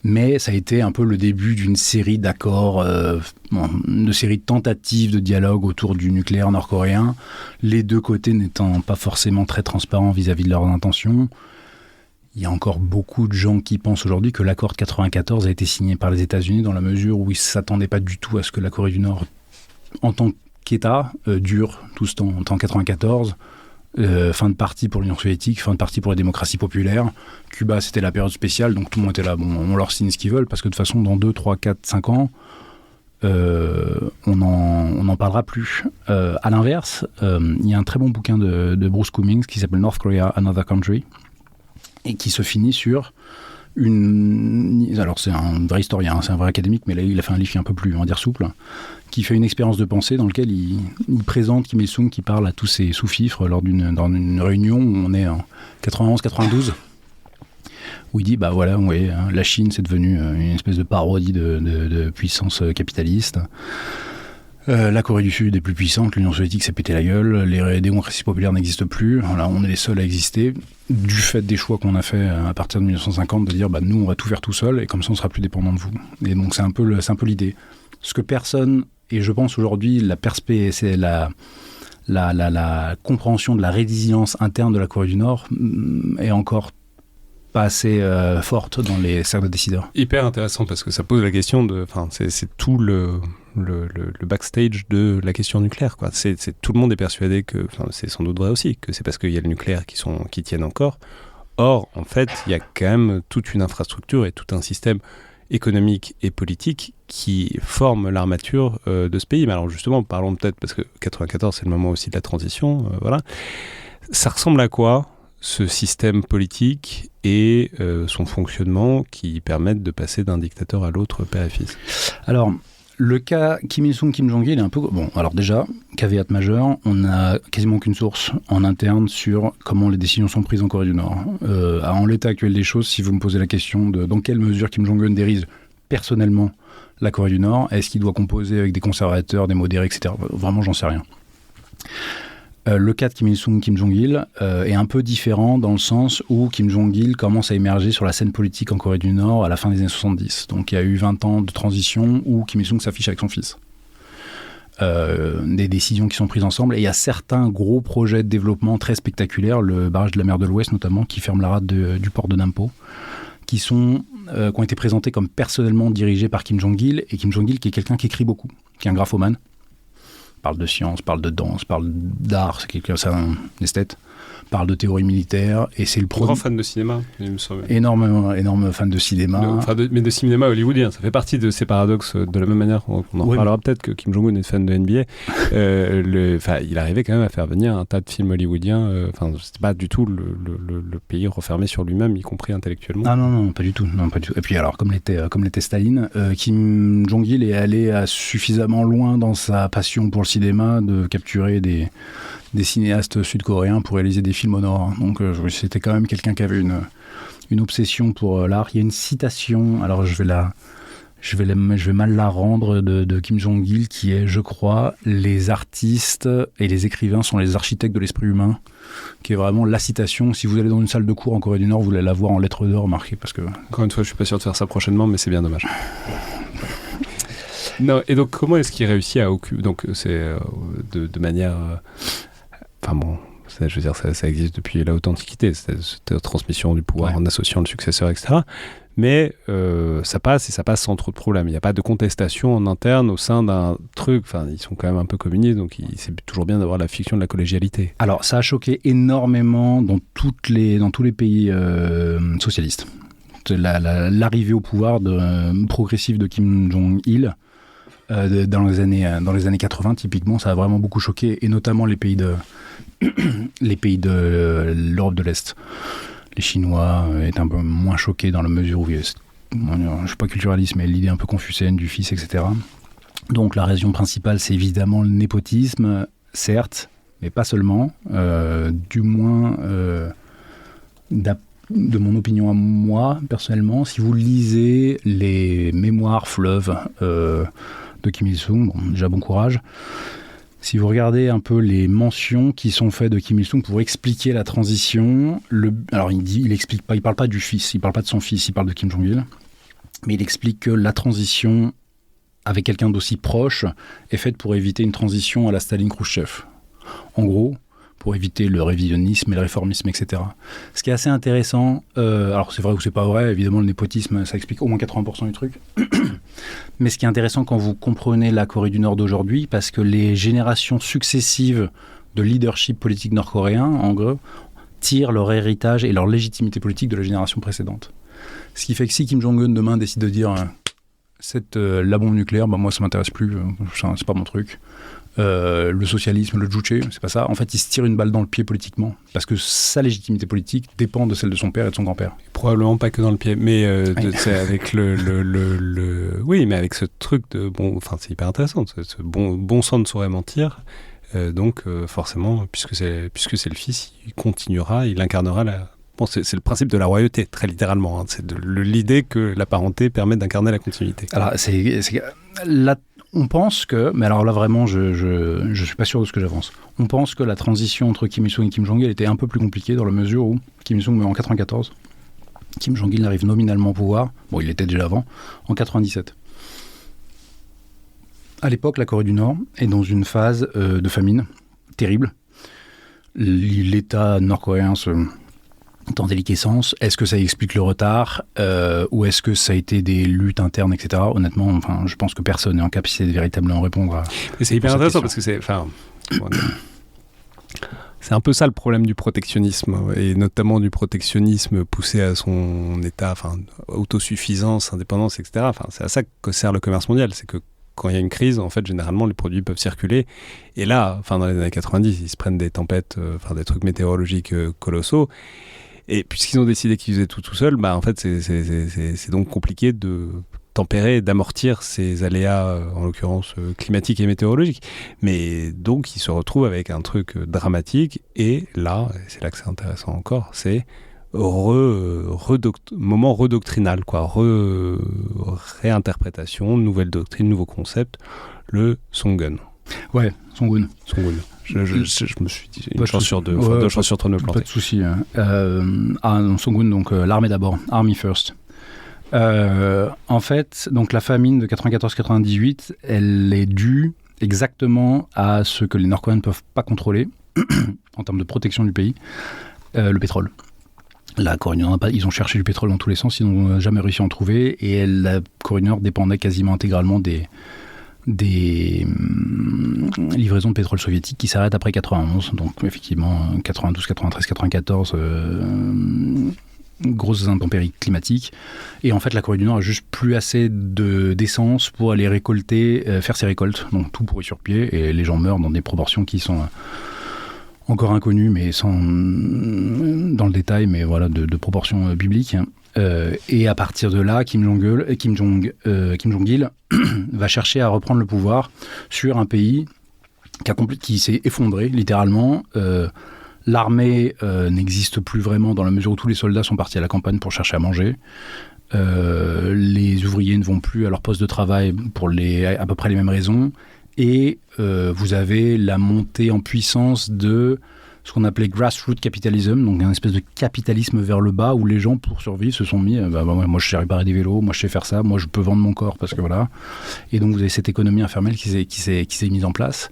Mais ça a été un peu le début d'une série d'accords, de série de tentatives de dialogue autour du nucléaire nord-coréen, les deux côtés n'étant pas forcément très transparents vis-à-vis de leurs intentions. Il y a encore beaucoup de gens qui pensent aujourd'hui que l'accord de 1994 a été signé par les États-Unis dans la mesure où ils ne s'attendaient pas du tout à ce que la Corée du Nord, en tant qu'État, dure tout ce temps. En tant que 1994, fin de partie pour l'Union soviétique, fin de partie pour la démocratie populaire. Cuba, c'était la période spéciale, donc tout le monde était là. Bon, on leur signe ce qu'ils veulent, parce que de toute façon, dans 2, 3, 4, 5 ans, on n'en parlera plus. À l'inverse, il y a un très bon bouquin de Bruce Cummings qui s'appelle North Korea, Another Country, et qui se finit sur alors c'est un vrai historien, c'est un vrai académique, mais là il a fait un livre qui est un peu plus, on va dire, souple, qui fait une expérience de pensée dans lequel il présente Kim Il-sung qui parle à tous ses sous-fifres dans une réunion où on est en 91-92, où il dit, bah voilà, oui, la Chine c'est devenu une espèce de parodie de puissance capitaliste. La Corée du Sud est plus puissante, l'Union soviétique s'est pété la gueule, les démocraties populaires n'existent plus, voilà, on est les seuls à exister, du fait des choix qu'on a fait à partir de 1950, de dire bah, nous on va tout faire tout seul et comme ça on sera plus dépendant de vous. Et donc c'est un peu l'idée. Ce que personne, et je pense aujourd'hui, c'est la compréhension de la résilience interne de la Corée du Nord est encore pas assez forte dans les cercles de décideurs. Hyper intéressant parce que ça pose la question c'est tout le backstage de la question nucléaire, quoi. Tout le monde est persuadé que, c'est sans doute vrai aussi, que c'est parce qu'il y a le nucléaire qui tiennent encore. Or, en fait, il y a quand même toute une infrastructure et tout un système économique et politique qui forme l'armature de ce pays. Mais alors justement, parlons peut-être, parce que 94 c'est le moment aussi de la transition, voilà. Ça ressemble à quoi ce système politique et son fonctionnement qui permettent de passer d'un dictateur à l'autre, père et fils? Alors, le cas Kim Il-sung, Kim Jong-il est un peu... Bon, alors déjà, caveat majeur, on n'a quasiment aucune source en interne sur comment les décisions sont prises en Corée du Nord. En l'état actuel des choses, si vous me posez la question de dans quelle mesure Kim Jong-un dirige personnellement la Corée du Nord, est-ce qu'il doit composer avec des conservateurs, des modérés, etc. Vraiment, j'en sais rien. Le cas de Kim Il-sung, Kim Jong-il est un peu différent dans le sens où Kim Jong-il commence à émerger sur la scène politique en Corée du Nord à la fin des années 70. Donc il y a eu 20 ans de transition où Kim Il-sung s'affiche avec son fils. Des décisions qui sont prises ensemble. Et il y a certains gros projets de développement très spectaculaires, le barrage de la mer de l'Ouest notamment, qui ferme la rade du port de Nampo, qui ont été présentés comme personnellement dirigés par Kim Jong-il. Et Kim Jong-il qui est quelqu'un qui écrit beaucoup, qui est un graphomane. Parle de science, parle de danse, parle d'art, c'est un esthète, parle de théorie militaire, et c'est le grand fan de cinéma, il me semble. Énorme fan de cinéma. Mais de cinéma hollywoodien, ça fait partie de ces paradoxes, de la même manière qu'on en reparlera peut-être que Kim Jong-un est fan de NBA. Il arrivait quand même à faire venir un tas de films hollywoodiens, c'était pas du tout le pays refermé sur lui-même, y compris intellectuellement. Ah non, pas du tout. Et puis alors, comme l'était Staline, Kim Jong-il est allé suffisamment loin dans sa passion pour le cinéma de capturer des cinéastes sud-coréens pour réaliser des films au Nord. Donc c'était quand même quelqu'un qui avait une obsession pour l'art. Il y a une citation, alors je vais mal la rendre, de Kim Jong-il qui est, je crois, les artistes et les écrivains sont les architectes de l'esprit humain, qui est vraiment la citation. Si vous allez dans une salle de cours en Corée du Nord, vous allez la voir en lettres d'or marquée. Parce que... Encore une fois, je suis pas sûr de faire ça prochainement, mais c'est bien dommage. Non, et donc comment est-ce qu'il réussit à occuper... Donc c'est de manière... je veux dire, ça existe depuis la haute antiquité, cette transmission du pouvoir en associant le successeur, etc. Mais ça passe sans trop de problèmes. Il n'y a pas de contestation en interne au sein d'un truc. Enfin, ils sont quand même un peu communistes, donc c'est toujours bien d'avoir la fiction de la collégialité. Alors, ça a choqué énormément dans tous les pays socialistes. L'arrivée au pouvoir progressif de Kim Jong-il dans les années 80, typiquement, ça a vraiment beaucoup choqué, et notamment les pays de l'Europe de l'Est. Les Chinois étaient un peu moins choqués dans la mesure où, je ne suis pas culturaliste, mais l'idée un peu confucéenne du fils, etc. Donc la raison principale, c'est évidemment le népotisme, certes, mais pas seulement. Du moins, de mon opinion à moi, personnellement, si vous lisez les mémoires fleuves de de Kim Il-sung. Bon, déjà, bon courage. Si vous regardez un peu les mentions qui sont faites de Kim Il-sung pour expliquer la transition, alors il explique pas, il parle pas du fils, il parle pas de son fils, il parle de Kim Jong-il, mais il explique que la transition avec quelqu'un d'aussi proche est faite pour éviter une transition à la Staline-Khrouchtchev. En gros, pour éviter le révisionnisme et le réformisme, etc. Ce qui est assez intéressant, alors c'est vrai ou c'est pas vrai, évidemment le népotisme, ça explique au moins 80% du truc, mais ce qui est intéressant quand vous comprenez la Corée du Nord d'aujourd'hui, parce que les générations successives de leadership politique nord-coréen, en gros, tirent leur héritage et leur légitimité politique de la génération précédente. Ce qui fait que si Kim Jong-un demain décide de dire la bombe nucléaire, moi ça m'intéresse plus, c'est pas mon truc. Le socialisme, le juche, c'est pas ça. En fait, il se tire une balle dans le pied politiquement, parce que sa légitimité politique dépend de celle de son père et de son grand-père. Probablement pas que dans le pied, mais c'est avec oui, mais avec ce truc de c'est hyper intéressant. Ce bon sang ne saurait mentir. Donc forcément, puisque c'est le fils, il continuera, il incarnera la. Bon, c'est le principe de la royauté, très littéralement. Hein. C'est l'idée que la parenté permet d'incarner la continuité. Alors, on pense que, mais alors là vraiment, je suis pas sûr de ce que j'avance. On pense que la transition entre Kim Il-sung et Kim Jong-il était un peu plus compliquée dans la mesure où Kim Il-sung meurt en 94. Kim Jong-il arrive nominalement au pouvoir, bon, il l'était déjà avant, en 97. À l'époque, la Corée du Nord est dans une phase de famine terrible. L'État nord-coréen est en déliquescence. Est-ce que ça explique le retard ou est-ce que ça a été des luttes internes, etc. Honnêtement, je pense que personne n'est en capacité de véritablement répondre à. Mais c'est hyper intéressant parce que c'est un peu ça le problème du protectionnisme, et notamment du protectionnisme poussé à son état, autosuffisance, indépendance, etc. C'est à ça que sert le commerce mondial, c'est que quand il y a une crise, en fait, généralement, les produits peuvent circuler. Et là, dans les années 90, ils se prennent des tempêtes, des trucs météorologiques colossaux. Et puisqu'ils ont décidé qu'ils faisaient tout seuls, en fait, c'est donc compliqué de tempérer, d'amortir ces aléas, en l'occurrence climatiques et météorologiques. Mais donc, ils se retrouvent avec un truc dramatique. Et là, c'est là que c'est intéressant encore, c'est moment redoctrinal, réinterprétation, nouvelle doctrine, nouveau concept, le Songun. Ouais, Songun. Je me suis dit, une chance sur deux, deux chances sur trois de me planter. Pas de souci. Songun, donc l'armée d'abord, Army First. En fait, donc la famine de 94-98, elle est due exactement à ce que les Nord-Coréens ne peuvent pas contrôler en termes de protection du pays, le pétrole. La Corée du Nord, ils ont cherché du pétrole dans tous les sens, ils n'ont jamais réussi à en trouver, et la Corée du Nord dépendait quasiment intégralement des livraisons de pétrole soviétique qui s'arrêtent après 91. Donc effectivement, 92, 93, 94, grosses intempéries climatiques. Et en fait, la Corée du Nord a juste plus assez d'essence pour aller récolter, faire ses récoltes. Donc tout pourrit sur pied, et les gens meurent dans des proportions qui sont encore inconnues, mais sans dans le détail, mais voilà, de proportions bibliques. Et à partir de là, Kim Jong-il va chercher à reprendre le pouvoir sur un pays qui s'est effondré, littéralement. L'armée n'existe plus vraiment dans la mesure où tous les soldats sont partis à la campagne pour chercher à manger. Les ouvriers ne vont plus à leur poste de travail pour à peu près les mêmes raisons. Et vous avez la montée en puissance de ce qu'on appelait grassroots capitalism, donc un espèce de capitalisme vers le bas où les gens, pour survivre, se sont mis moi je sais réparer des vélos, moi je sais faire ça, moi je peux vendre mon corps parce que voilà. Et donc vous avez cette économie informelle qui s'est mise en place,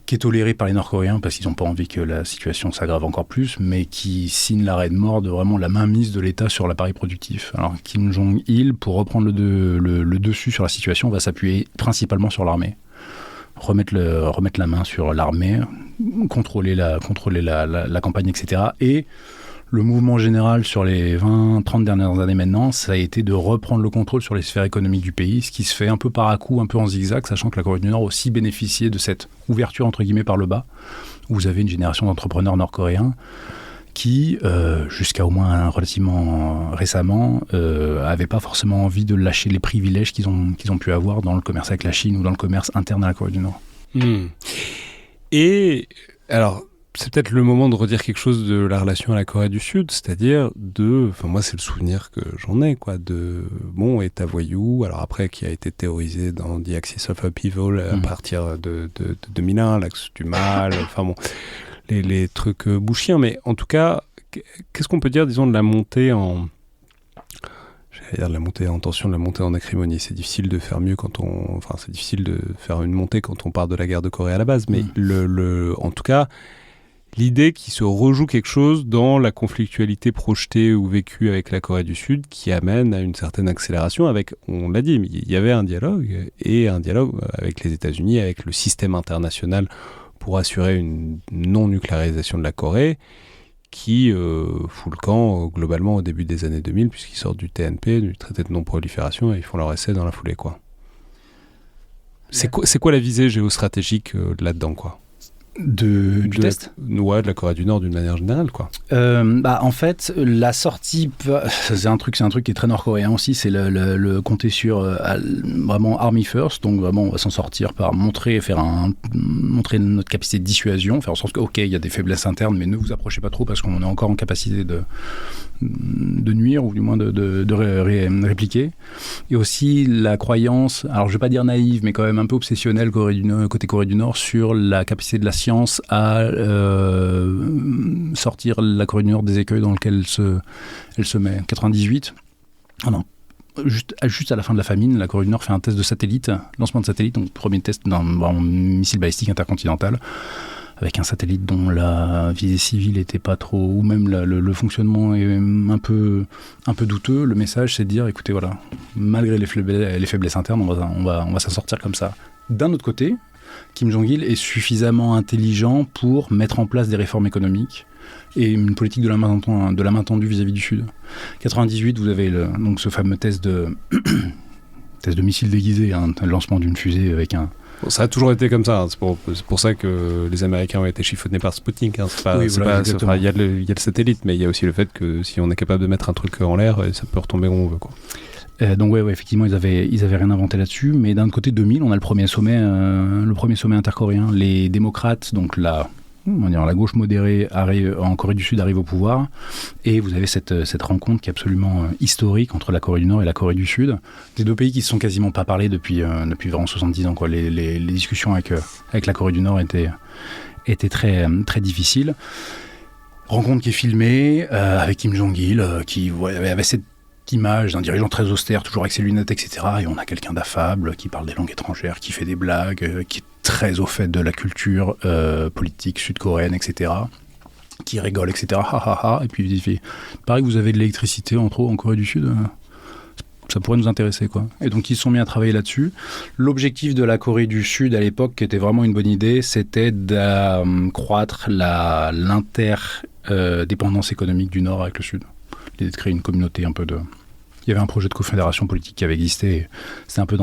qui est tolérée par les Nord-Coréens parce qu'ils n'ont pas envie que la situation s'aggrave encore plus, mais qui signe l'arrêt de mort de vraiment la mainmise de l'État sur l'appareil productif. Alors Kim Jong-il, pour reprendre le dessus sur la situation, va s'appuyer principalement sur l'armée. Remettre la main sur l'armée, contrôler la campagne, etc. Et le mouvement général sur les 20-30 dernières années maintenant, ça a été de reprendre le contrôle sur les sphères économiques du pays, ce qui se fait un peu par à-coup, un peu en zigzag, sachant que la Corée du Nord a aussi bénéficié de cette ouverture, entre guillemets, par le bas, où vous avez une génération d'entrepreneurs nord-coréens qui, jusqu'à au moins relativement récemment, n'avaient pas forcément envie de lâcher les privilèges qu'ils ont pu avoir dans le commerce avec la Chine ou dans le commerce interne à la Corée du Nord. Et alors, c'est peut-être le moment de redire quelque chose de la relation à la Corée du Sud, c'est-à-dire moi c'est le souvenir que j'en ai, quoi, de État voyou, alors après qui a été théorisé dans The Axis of Upheaval à partir de 2001, l'axe du mal, les trucs bushiens, mais en tout cas, qu'est-ce qu'on peut dire, disons, de la montée en... J'allais dire de la montée en tension, de la montée en acrimonie. C'est difficile de faire mieux c'est difficile de faire une montée quand on part de la guerre de Corée à la base, mais en tout cas, l'idée qu'il se rejoue quelque chose dans la conflictualité projetée ou vécue avec la Corée du Sud qui amène à une certaine accélération avec, on l'a dit, mais il y avait un dialogue avec les États-Unis, avec le système international pour assurer une non-nucléarisation de la Corée, qui fout le camp globalement au début des années 2000, puisqu'ils sortent du TNP, du traité de non-prolifération, et ils font leur essai dans la foulée, quoi. C'est quoi la visée géostratégique là-dedans, quoi? Du test de la Corée du Nord d'une manière générale, quoi. En fait, la sortie, c'est un truc qui est très nord-coréen aussi, c'est le compter sur vraiment Army First, donc vraiment on va s'en sortir par montrer notre capacité de dissuasion, faire en sorte que, ok, il y a des faiblesses internes, mais ne vous approchez pas trop parce qu'on est encore en capacité de nuire, ou du moins de répliquer. Et aussi la croyance, alors je ne vais pas dire naïve, mais quand même un peu obsessionnelle côté Corée du Nord, sur la capacité de la science à sortir la Corée du Nord des écueils dans lesquels elle se met. 98, juste à la fin de la famine, la Corée du Nord fait un test de satellite, lancement de satellite, donc premier test d'un missile balistique intercontinental, avec un satellite dont la visée civile n'était pas trop, ou même le fonctionnement est un peu douteux. Le message, c'est de dire, écoutez, voilà, malgré les faiblesses internes, on va s'en sortir comme ça. D'un autre côté, Kim Jong-il est suffisamment intelligent pour mettre en place des réformes économiques et une politique de la main tendue vis-à-vis du Sud. 98, vous avez donc ce fameux test de missile déguisé, le lancement d'une fusée avec un... Ça a toujours été comme ça, c'est pour ça que les Américains ont été chiffonnés par Sputnik. Il y a le satellite, mais il y a aussi le fait que si on est capable de mettre un truc en l'air, ça peut retomber où on veut, quoi. Donc effectivement, ils avaient rien inventé là-dessus, mais d'un côté 2000, on a le premier sommet intercoréen. Les démocrates, donc la gauche modérée en Corée du Sud arrive au pouvoir, et vous avez cette rencontre qui est absolument historique entre la Corée du Nord et la Corée du Sud. Des deux pays qui se sont quasiment pas parlé depuis vraiment 70 ans, quoi. Les discussions avec la Corée du Nord étaient très, très difficiles. Rencontre qui est filmée avec Kim Jong-il, qui avait cette image d'un dirigeant très austère, toujours avec ses lunettes, etc. Et on a quelqu'un d'affable qui parle des langues étrangères, qui fait des blagues, qui est très au fait de la culture politique sud-coréenne, etc. Qui rigole, etc. Et puis il dit, pareil que vous avez de l'électricité en Corée du Sud, ça pourrait nous intéresser, quoi. Et donc ils se sont mis à travailler là-dessus. L'objectif de la Corée du Sud à l'époque, qui était vraiment une bonne idée, c'était d'accroître l'interdépendance économique du Nord avec le Sud. L'idée de créer une communauté un peu de... Il y avait un projet de confédération politique qui avait existé. C'était un peu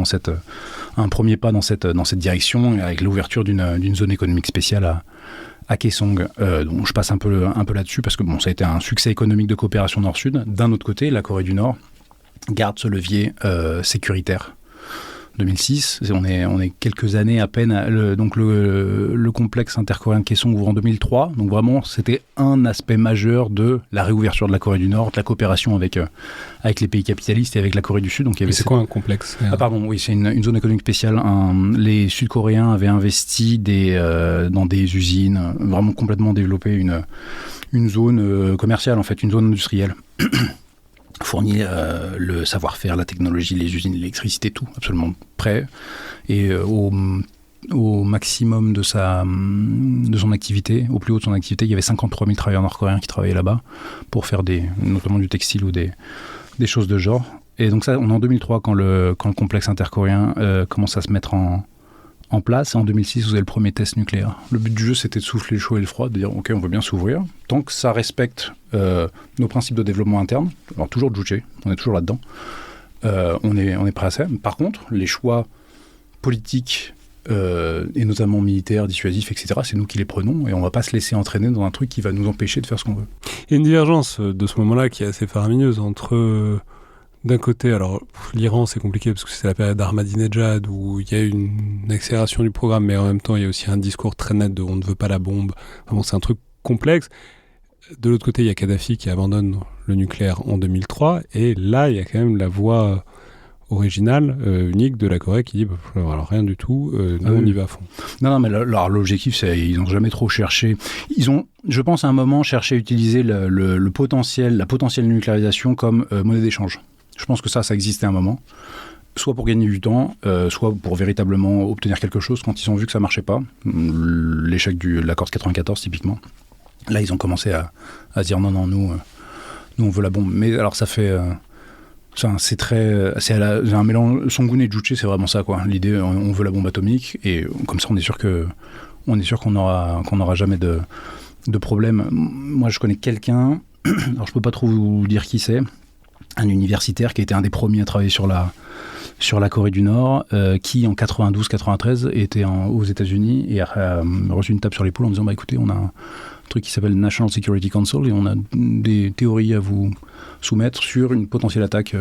un premier pas dans cette direction, avec l'ouverture d'une zone économique spéciale à Kaesong. Donc je passe un peu là-dessus parce que ça a été un succès économique de coopération Nord-Sud. D'un autre côté, la Corée du Nord garde ce levier sécuritaire. 2006, on est quelques années à peine. Le complexe intercoréen de Kaesong ouvre en 2003. Donc vraiment, c'était un aspect majeur de la réouverture de la Corée du Nord, de la coopération avec les pays capitalistes et avec la Corée du Sud. Donc, c'est quoi un complexe ? C'est une zone économique spéciale. Les Sud-Coréens avaient investi dans des usines, vraiment complètement développé une zone commerciale, en fait, une zone industrielle. Fournir le savoir-faire, la technologie, les usines, l'électricité, tout, absolument prêt. Et au maximum de son activité, au plus haut de son activité, il y avait 53 000 travailleurs nord-coréens qui travaillaient là-bas pour faire notamment du textile ou des choses de genre. Et donc ça, on est en 2003 quand le complexe intercoréen commence à se mettre en place. Et en 2006, vous avez le premier test nucléaire. Le but du jeu, c'était de souffler le chaud et le froid, de dire ok, on veut bien s'ouvrir, tant que ça respecte nos principes de développement interne. Alors toujours Juche, on est toujours là-dedans. On est prêt à ça. Par contre, les choix politiques et notamment militaires, dissuasifs, etc., c'est nous qui les prenons et on ne va pas se laisser entraîner dans un truc qui va nous empêcher de faire ce qu'on veut. Il y a une divergence de ce moment-là qui est assez faramineuse entre D'un côté, alors l'Iran c'est compliqué parce que c'est la période d'Ahmadinejad où il y a une accélération du programme, mais en même temps il y a aussi un discours très net de on ne veut pas la bombe. Enfin, bon, c'est un truc complexe. De l'autre côté, il y a Kadhafi qui abandonne le nucléaire en 2003, et là il y a quand même la voix originale, unique de la Corée qui dit alors rien du tout, nous on y va à fond. Non, mais l'objectif, c'est ils n'ont jamais trop cherché. Ils ont, je pense, à un moment cherché à utiliser le potentiel, la potentielle nucléarisation comme monnaie d'échange. Je pense que ça existait à un moment, soit pour gagner du temps, soit pour véritablement obtenir quelque chose quand ils ont vu que ça marchait pas. L'échec de l'accord de 94, typiquement. Là, ils ont commencé à dire non, nous on veut la bombe. Mais alors, ça fait... c'est un mélange. Songun et Juche, c'est vraiment ça, quoi. L'idée, on veut la bombe atomique, et comme ça, on est sûr qu'on n'aura jamais de problème. Moi, je connais quelqu'un, alors je peux pas trop vous dire qui c'est, un universitaire qui a été un des premiers à travailler sur la Corée du Nord, qui en 92-93 était aux États-Unis et a reçu une tape sur l'épaule en disant écoutez, on a un truc qui s'appelle National Security Council et on a des théories à vous soumettre sur une potentielle attaque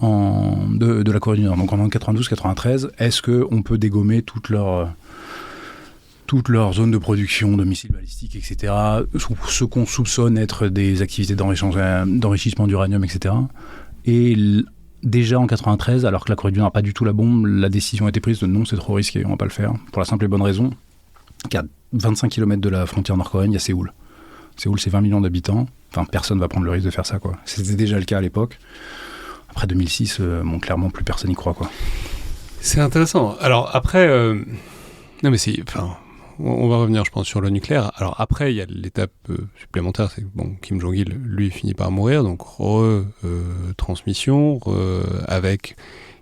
de la Corée du Nord. Donc en 92-93, est-ce qu'on peut dégommer toute leur zone de production de missiles balistiques, etc., ce qu'on soupçonne être des activités d'enrichissement d'uranium, etc. Et déjà en 93, alors que la Corée du Nord n'a pas du tout la bombe, la décision a été prise de non, c'est trop risqué, on ne va pas le faire, pour la simple et bonne raison qu'à 25 km de la frontière nord-coréenne, il y a Séoul. Séoul, c'est 20 millions d'habitants, enfin personne ne va prendre le risque de faire ça, quoi. C'était déjà le cas à l'époque. Après 2006, clairement, plus personne n'y croit, quoi. C'est intéressant. Alors après, non mais on va revenir, je pense, sur le nucléaire. Alors après, il y a l'étape supplémentaire, c'est que Kim Jong-il, lui, finit par mourir, donc transmission avec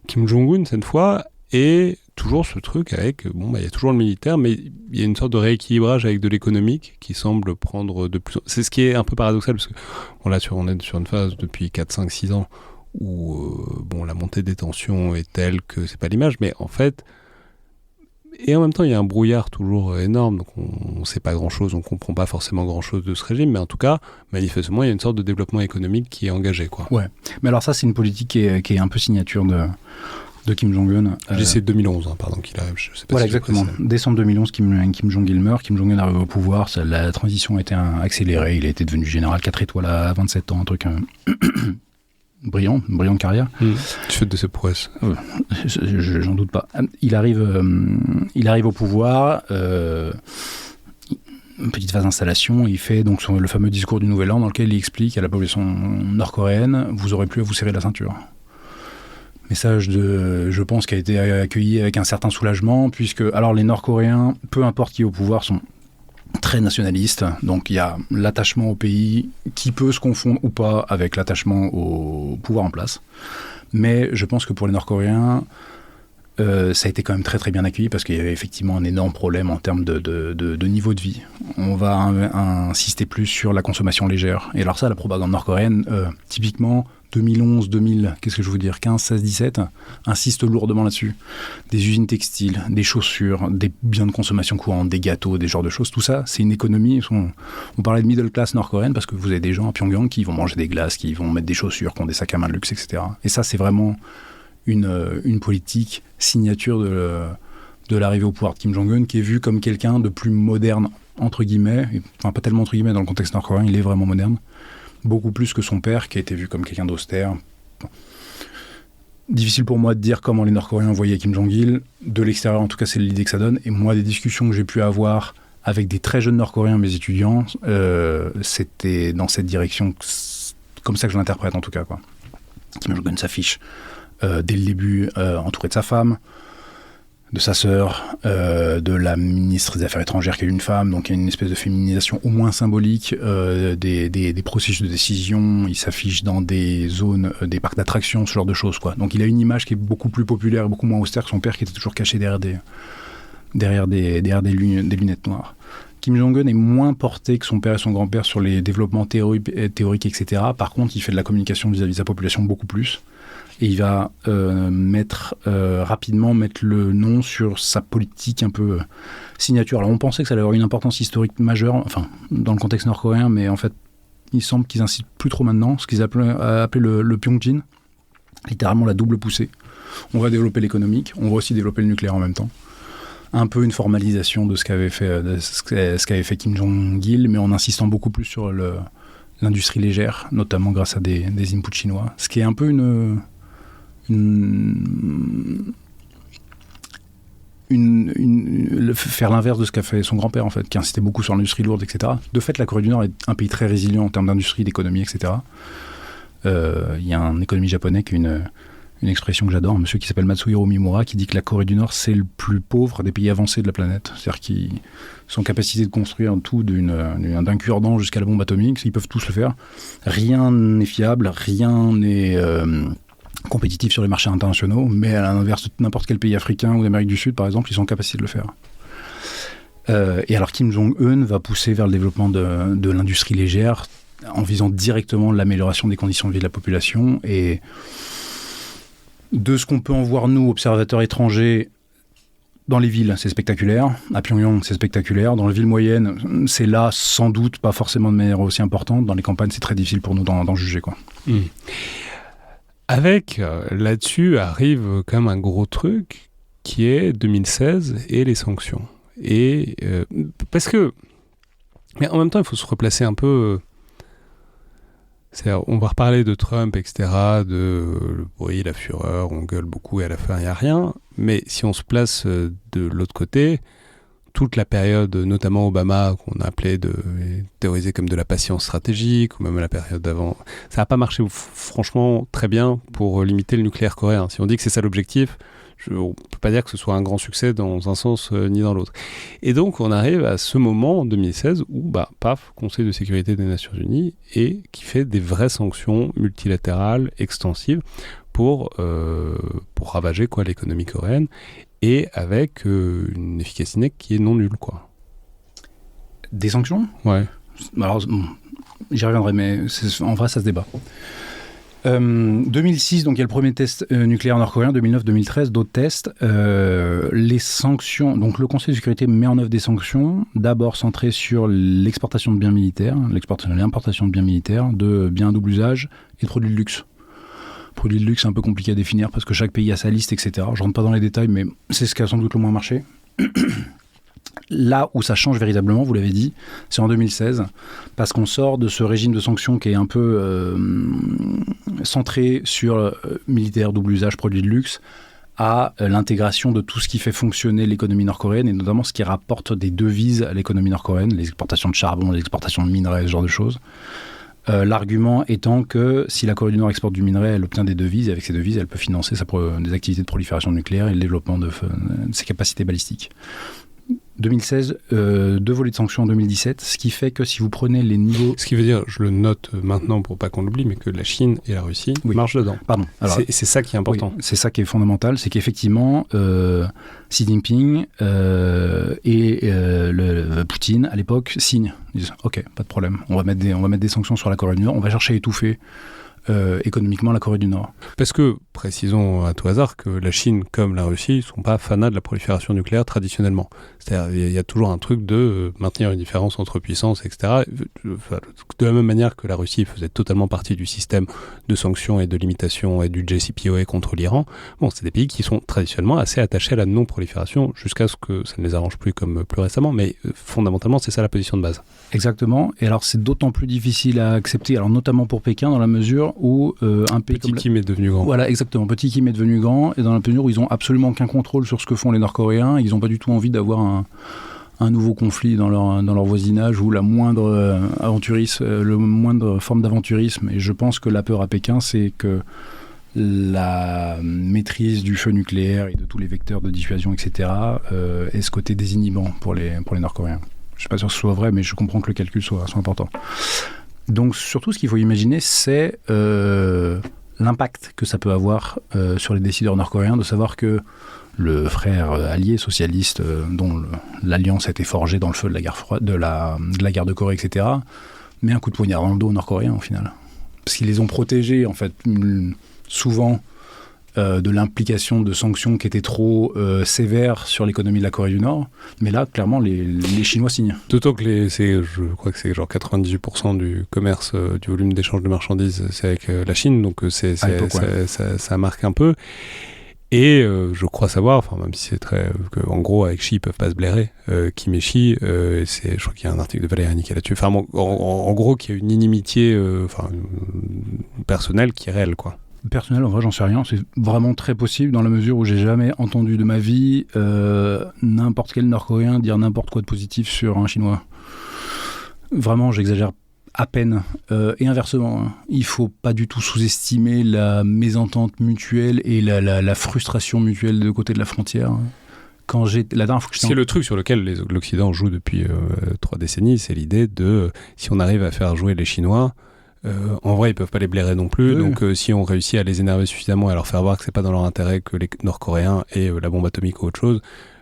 Kim Jong-un cette fois, et toujours ce truc avec, il y a toujours le militaire, mais il y a une sorte de rééquilibrage avec de l'économique qui semble prendre de plus... C'est ce qui est un peu paradoxal, parce que on est sur une phase depuis 4, 5, 6 ans où la montée des tensions est telle que c'est pas l'image, mais en fait... Et en même temps, il y a un brouillard toujours énorme, donc on ne sait pas grand-chose, on ne comprend pas forcément grand-chose de ce régime, mais en tout cas, manifestement, il y a une sorte de développement économique qui est engagé, quoi. Ouais, mais alors ça, c'est une politique qui est un peu signature de Kim Jong-un. C'est 2011, pardon, qu'il arrive, je sais pas. Voilà, exactement. Décembre 2011, Kim Jong-il meurt, Kim Jong-un arrive au pouvoir, la transition a été accélérée, il a été devenu général 4 étoiles à 27 ans, un truc... Brillant de carrière. Du fait de ses prouesses. J'en doute pas. Il arrive au pouvoir, une petite phase d'installation, il fait donc le fameux discours du Nouvel An dans lequel il explique à la population nord-coréenne, vous aurez plus à vous serrer la ceinture. Message je pense, qui a été accueilli avec un certain soulagement, puisque alors les Nord-Coréens, peu importe qui est au pouvoir, sont très nationaliste, donc il y a l'attachement au pays qui peut se confondre ou pas avec l'attachement au pouvoir en place. Mais je pense que pour les Nord-Coréens, ça a été quand même très très bien accueilli parce qu'il y avait effectivement un énorme problème en termes de niveau de vie. On va insister plus sur la consommation légère. Et alors ça, la propagande nord-coréenne, typiquement 2011, 2000, qu'est-ce que je veux dire, 15, 16, 17, insiste lourdement là-dessus. Des usines textiles, des chaussures, des biens de consommation courante, des gâteaux, des genres de choses, tout ça, c'est une économie. On parlait de middle class nord-coréenne parce que vous avez des gens à Pyongyang qui vont manger des glaces, qui vont mettre des chaussures, qui ont des sacs à main de luxe, etc. Et ça, c'est vraiment une politique signature de l'arrivée au pouvoir de Kim Jong-un, qui est vu comme quelqu'un de plus moderne, entre guillemets, enfin pas tellement entre guillemets dans le contexte nord-coréen, il est vraiment moderne. Beaucoup plus que son père, qui a été vu comme quelqu'un d'austère. Difficile pour moi de dire comment les Nord-Coréens voyaient Kim Jong-il. De l'extérieur, en tout cas, c'est l'idée que ça donne. Et moi, des discussions que j'ai pu avoir avec des très jeunes Nord-Coréens, mes étudiants, c'était dans cette direction, comme ça que je l'interprète en tout cas, quoi. Kim Jong-un s'affiche dès le début, entouré de sa femme, de sa sœur, de la ministre des Affaires étrangères qui est une femme, donc il y a une espèce de féminisation au moins symbolique des processus de décision. Il s'affiche dans des zones, des parcs d'attractions, ce genre de choses, quoi. Donc il a une image qui est beaucoup plus populaire, beaucoup moins austère que son père qui était toujours caché derrière des lunettes noires. Kim Jong-un est moins porté que son père et son grand-père sur les développements théoriques, etc. Par contre, il fait de la communication vis-à-vis de sa population beaucoup plus. Et il va rapidement mettre le nom sur sa politique un peu signature. Alors on pensait que ça allait avoir une importance historique majeure, enfin dans le contexte nord-coréen, mais en fait il semble qu'ils insistent plus trop maintenant, ce qu'ils appelaient le Pyongjin. littéralement la double poussée. On va développer l'économique, on va aussi développer le nucléaire en même temps. Un peu une formalisation de ce qu'avait fait Kim Jong-il, mais en insistant beaucoup plus sur l'industrie légère, notamment grâce à des inputs chinois. Ce qui est un peu faire l'inverse de ce qu'a fait son grand-père, en fait, qui insistait beaucoup sur l'industrie lourde, etc. De fait, la Corée du Nord est un pays très résilient en termes d'industrie, d'économie, etc. Il y a un économiste japonais qui a une expression que j'adore, un monsieur qui s'appelle Matsuhiro Mimura, qui dit que la Corée du Nord, c'est le plus pauvre des pays avancés de la planète. C'est-à-dire qu'ils sont en capacité de construire tout d'un cure-dent jusqu'à la bombe atomique, ils peuvent tous le faire. Rien n'est fiable, rien n'est compétitif sur les marchés internationaux, mais à l'inverse de n'importe quel pays africain ou d'Amérique du Sud, par exemple, ils sont en capacité de le faire. Et alors Kim Jong-un va pousser vers le développement de l'industrie légère en visant directement l'amélioration des conditions de vie de la population. Et de ce qu'on peut en voir, nous, observateurs étrangers, dans les villes, c'est spectaculaire. À Pyongyang, c'est spectaculaire. Dans les villes moyennes, c'est là, sans doute, pas forcément de manière aussi importante. Dans les campagnes, c'est très difficile pour nous d'en juger, quoi. Avec, là-dessus, arrive quand même un gros truc qui est 2016 et les sanctions. Et parce que, mais en même temps, il faut se replacer un peu. C'est-à-dire, on va reparler de Trump, etc., le bruit, la fureur, on gueule beaucoup et à la fin, il n'y a rien. Mais si on se place de l'autre côté, toute la période, notamment Obama, qu'on a appelé théorisé comme de la patience stratégique, ou même la période d'avant, ça n'a pas marché franchement très bien pour limiter le nucléaire coréen. Si on dit que c'est ça l'objectif, on ne peut pas dire que ce soit un grand succès dans un sens ni dans l'autre. Et donc on arrive à ce moment en 2016 où, paf, Conseil de sécurité des Nations Unies, et qui fait des vraies sanctions multilatérales extensives pour ravager l'économie coréenne, et avec une efficacité qui est non nulle, quoi. Des sanctions ? Ouais. Alors, j'y reviendrai, mais en vrai, ça se débat. 2006, donc il y a le premier test nucléaire nord-coréen, 2009-2013, d'autres tests. Les sanctions, donc le Conseil de sécurité met en œuvre des sanctions, d'abord centrées sur l'exportation de biens militaires, l'importation de biens militaires, de biens à double usage et de produits de luxe. Produits de luxe, c'est un peu compliqué à définir parce que chaque pays a sa liste, etc. Je ne rentre pas dans les détails, mais c'est ce qui a sans doute le moins marché. Là où ça change véritablement, vous l'avez dit, c'est en 2016, parce qu'on sort de ce régime de sanctions qui est un peu centré sur militaire, double usage, produits de luxe, à l'intégration de tout ce qui fait fonctionner l'économie nord-coréenne, et notamment ce qui rapporte des devises à l'économie nord-coréenne, les exportations de charbon, les exportations de minerais, ce genre de choses. L'argument étant que si la Corée du Nord exporte du minerai, elle obtient des devises, et avec ces devises, elle peut financer des activités de prolifération nucléaire et le développement de ses capacités balistiques. 2016, 2 volets de sanctions en 2017, ce qui fait que si vous prenez les niveaux... Ce qui veut dire, je le note maintenant pour pas qu'on l'oublie, mais que la Chine et la Russie marchent dedans. Pardon. Alors, c'est ça qui est important. Oui, c'est ça qui est fondamental, c'est qu'effectivement, Xi Jinping et Poutine, à l'époque, signent. Ils disent, OK, pas de problème, on va mettre des sanctions sur la Corée du Nord, on va chercher à étouffer économiquement la Corée du Nord. Parce que, précisons à tout hasard, que la Chine comme la Russie ne sont pas fanats de la prolifération nucléaire traditionnellement. C'est-à-dire il y a toujours un truc de maintenir une différence entre puissances, etc. De la même manière que la Russie faisait totalement partie du système de sanctions et de limitation et du JCPOA contre l'Iran, c'est des pays qui sont traditionnellement assez attachés à la non-prolifération jusqu'à ce que ça ne les arrange plus comme plus récemment, mais fondamentalement c'est ça la position de base. Exactement, et alors c'est d'autant plus difficile à accepter, alors notamment pour Pékin dans la mesure où un pays Petit Kim est devenu grand. Voilà, exactement. Petit Kim est devenu grand, et dans la mesure où ils n'ont absolument aucun contrôle sur ce que font les Nord-Coréens, ils n'ont pas du tout envie d'avoir un nouveau conflit dans leur voisinage ou la moindre forme d'aventurisme. Et je pense que la peur à Pékin, c'est que la maîtrise du feu nucléaire et de tous les vecteurs de dissuasion, etc., est ce côté désinhibant pour les Nord-Coréens. Je ne suis pas sûr que ce soit vrai, mais je comprends que le calcul soit important. Donc surtout, ce qu'il faut imaginer, c'est l'impact que ça peut avoir sur les décideurs nord-coréens, de savoir que le frère allié socialiste dont l'alliance a été forgée dans le feu de la guerre froide, de la guerre de Corée, etc., met un coup de poignard dans le dos aux Nord-Coréens au final. Parce qu'ils les ont protégés, en fait, souvent de l'implication de sanctions qui étaient trop sévères sur l'économie de la Corée du Nord. Mais là, clairement, les Chinois signent. D'autant que je crois que c'est genre 98% du commerce, du volume d'échange de marchandises, c'est avec la Chine, donc ça marque un peu. Et je crois savoir, enfin même si c'est très, en gros avec Xi ils peuvent pas se blairer, Kim et Xi, je crois qu'il y a un article de Valérie Niquet là-dessus. Enfin en gros qu'il y a une inimitié, personnelle qui est réelle, quoi. Personnel, en vrai, j'en sais rien. C'est vraiment très possible dans la mesure où j'ai jamais entendu de ma vie n'importe quel Nord-Coréen dire n'importe quoi de positif sur un Chinois. Vraiment, j'exagère à peine. Et inversement, hein, il faut pas du tout sous-estimer la mésentente mutuelle et la frustration mutuelle de côté de la frontière. La dernière fois que c'est le truc sur lequel l'Occident joue depuis 3 décennies, c'est l'idée de si on arrive à faire jouer les Chinois. En vrai, ils peuvent pas les blairer non plus. Oui. Donc, si on réussit à les énerver suffisamment et à leur faire voir que c'est pas dans leur intérêt que les Nord-Coréens aient la bombe atomique ou autre chose,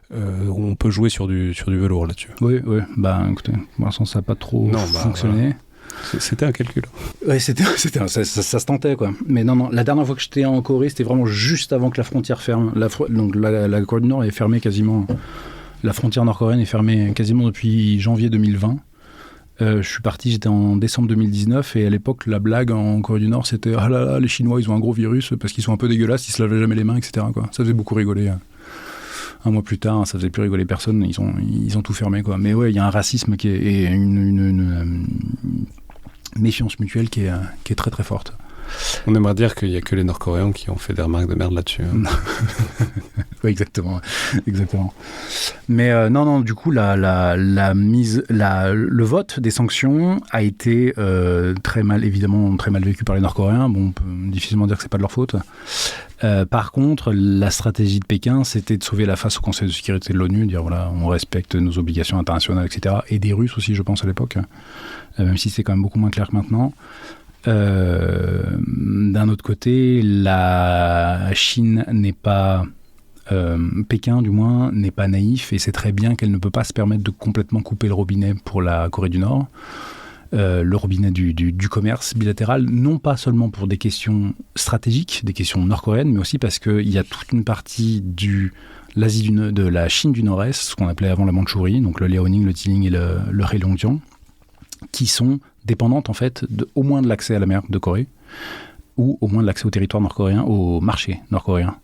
on peut jouer sur du velours là-dessus. Oui. Bah, écoutez, pour l'instant, ça n'a pas trop fonctionné. Voilà. C'était un calcul. Oui, ça se tentait, quoi. Mais non, la dernière fois que j'étais en Corée, c'était vraiment juste avant que la frontière ferme. Donc, la Corée du Nord est fermée quasiment. La frontière nord-coréenne est fermée quasiment depuis janvier 2020. Je suis parti, j'étais en décembre 2019 et à l'époque la blague en Corée du Nord c'était ah là là les Chinois ils ont un gros virus parce qu'ils sont un peu dégueulasses, ils se lavaient jamais les mains, etc. quoi. Ça faisait beaucoup rigoler. Un mois plus tard, ça faisait plus rigoler personne, ils ont tout fermé, quoi. Mais ouais, il y a un racisme et une méfiance mutuelle qui est très très forte. On aimerait dire qu'il n'y a que les Nord-Coréens qui ont fait des remarques de merde là-dessus. Hein. Oui, exactement. Mais non, du coup, le vote des sanctions a été très mal vécu par les Nord-Coréens. Bon, on peut difficilement dire que c'est pas de leur faute. Par contre, la stratégie de Pékin, c'était de sauver la face au Conseil de sécurité de l'ONU, dire voilà, on respecte nos obligations internationales, etc. Et des Russes aussi, je pense, à l'époque, même si c'est quand même beaucoup moins clair que maintenant. D'un autre côté, la Chine n'est pas Pékin du moins n'est pas naïf et sait très bien qu'elle ne peut pas se permettre de complètement couper le robinet pour la Corée du Nord, le robinet du commerce bilatéral, non pas seulement pour des questions stratégiques, des questions nord-coréennes, mais aussi parce qu'il y a toute une partie de la Chine du Nord-Est, ce qu'on appelait avant la Mandchourie, donc le Liaoning, le Tiling et le Heilongjiang, qui sont dépendantes en fait au moins de l'accès à la mer de Corée ou au moins de l'accès au territoire nord-coréen, au marché nord-coréen.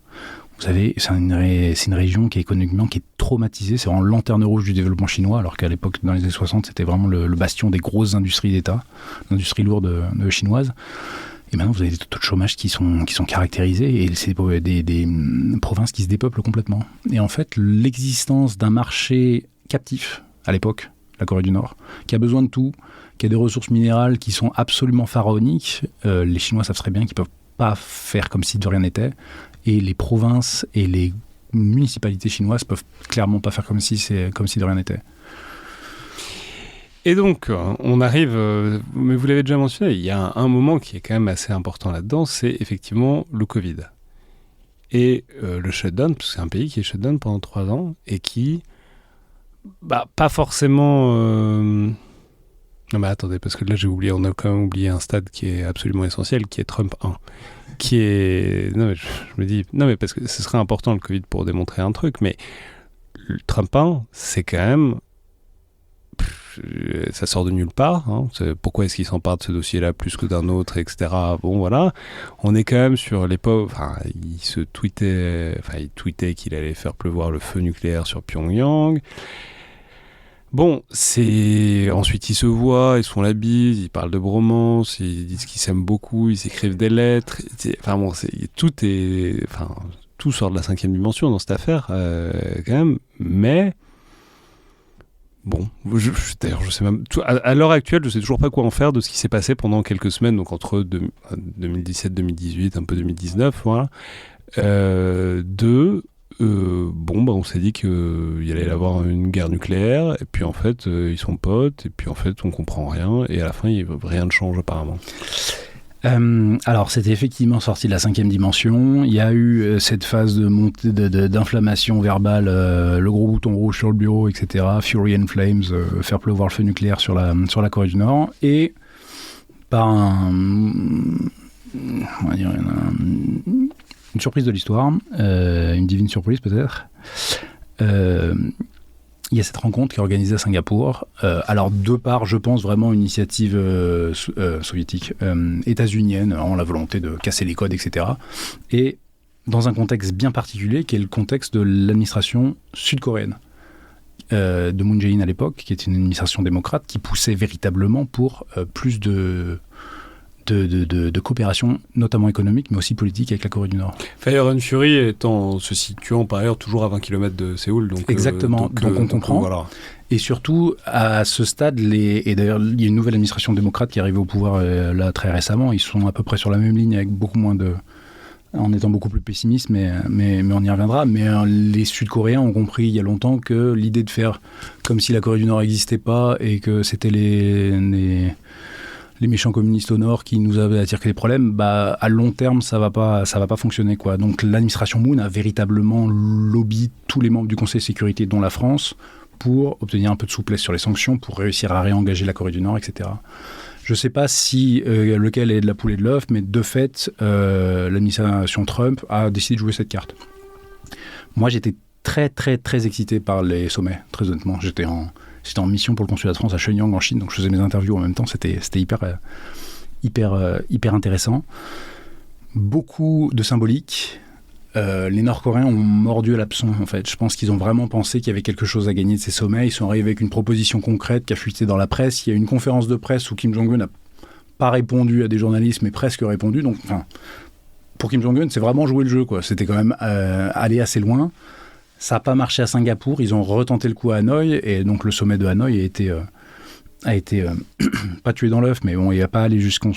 Vous savez, c'est une région qui est économiquement qui est traumatisée, c'est vraiment lanterne rouge du développement chinois, alors qu'à l'époque, dans les années 60, c'était vraiment le bastion des grosses industries d'État, l'industrie lourde chinoise. Et maintenant, vous avez des taux de chômage qui sont caractérisés et c'est des provinces qui se dépeuplent complètement. Et en fait, l'existence d'un marché captif, à l'époque, la Corée du Nord, qui a besoin de tout, qui a des ressources minérales qui sont absolument pharaoniques. Les Chinois savent très bien qu'ils ne peuvent pas faire comme si de rien n'était. Et les provinces et les municipalités chinoises ne peuvent clairement pas faire comme si de rien n'était. Et donc, on arrive, mais vous l'avez déjà mentionné, il y a un moment qui est quand même assez important là-dedans, c'est effectivement le Covid. Et le shutdown, parce que c'est un pays qui est shutdown pendant 3 ans et qui... pas forcément... Non mais attendez, parce que là on a quand même oublié un stade qui est absolument essentiel, qui est Trump 1. Qui est... Non mais je me dis... Non mais parce que ce serait important le Covid pour démontrer un truc, mais Trump 1, c'est quand même... ça sort de nulle part. Hein. Pourquoi est-ce qu'il s'empare de ce dossier-là plus que d'un autre, etc. Bon, voilà. On est quand même sur l'époque... il tweetait qu'il allait faire pleuvoir le feu nucléaire sur Pyongyang. Bon, ensuite ils se voient, ils se font la bise, ils parlent de bromance, ils disent qu'ils s'aiment beaucoup, ils s'écrivent des lettres. Tout sort de la 5e dimension dans cette affaire, quand même. Mais bon, d'ailleurs, je sais même. À l'heure actuelle, je sais toujours pas quoi en faire de ce qui s'est passé pendant quelques semaines, donc entre 2017-2018, un peu 2019, voilà. On s'est dit qu'il y allait y avoir une guerre nucléaire, et puis en fait, ils sont potes, et puis en fait, on comprend rien, et à la fin, rien ne change apparemment. Alors, c'était effectivement sorti de la 5e dimension. Il y a eu cette phase de montée d'inflammation verbale, le gros bouton rouge sur le bureau, etc. Fury and Flames, faire pleuvoir le feu nucléaire sur la Corée du Nord, et par une surprise de l'histoire, une divine surprise peut-être. Il y a cette rencontre qui est organisée à Singapour. Alors, de part, je pense vraiment une initiative soviétique, états-unienne, en la volonté de casser les codes, etc. Et dans un contexte bien particulier, qui est le contexte de l'administration sud-coréenne de Moon Jae-in à l'époque, qui était une administration démocrate, qui poussait véritablement pour plus de coopération, notamment économique, mais aussi politique avec la Corée du Nord. Fire and Fury se situant par ailleurs toujours à 20 km de Séoul. Donc, exactement, donc on comprend. Voilà. Et surtout, à ce stade, et d'ailleurs, il y a une nouvelle administration démocrate qui est arrivée au pouvoir là très récemment, ils sont à peu près sur la même ligne avec beaucoup moins en étant beaucoup plus pessimiste, mais on y reviendra. Mais les Sud-Coréens ont compris il y a longtemps que l'idée de faire comme si la Corée du Nord n'existait pas et que c'était les méchants communistes au Nord qui nous avaient attiré des problèmes, bah, à long terme, ça va pas fonctionner, quoi. Donc l'administration Moon a véritablement lobby tous les membres du Conseil de sécurité, dont la France, pour obtenir un peu de souplesse sur les sanctions, pour réussir à réengager la Corée du Nord, etc. Je ne sais pas si lequel est de la poule et de l'œuf, mais de fait, l'administration Trump a décidé de jouer cette carte. Moi, j'étais très, très, très excité par les sommets, très honnêtement. J'étais en mission pour le consulat de France à Shenyang, en Chine, donc je faisais mes interviews en même temps. C'était hyper intéressant. Beaucoup de symbolique. Les Nord-Coréens ont mordu à l'hameçon, en fait. Je pense qu'ils ont vraiment pensé qu'il y avait quelque chose à gagner de ces sommets. Ils sont arrivés avec une proposition concrète qui a fuité dans la presse. Il y a eu une conférence de presse où Kim Jong-un n'a pas répondu à des journalistes, mais presque répondu. Donc, pour Kim Jong-un, c'est vraiment jouer le jeu, quoi. C'était quand même aller assez loin. Ça n'a pas marché à Singapour. Ils ont retenté le coup à Hanoï. Et donc, le sommet de Hanoï a été pas tué dans l'œuf, mais bon, il n'a pas allé jusqu'en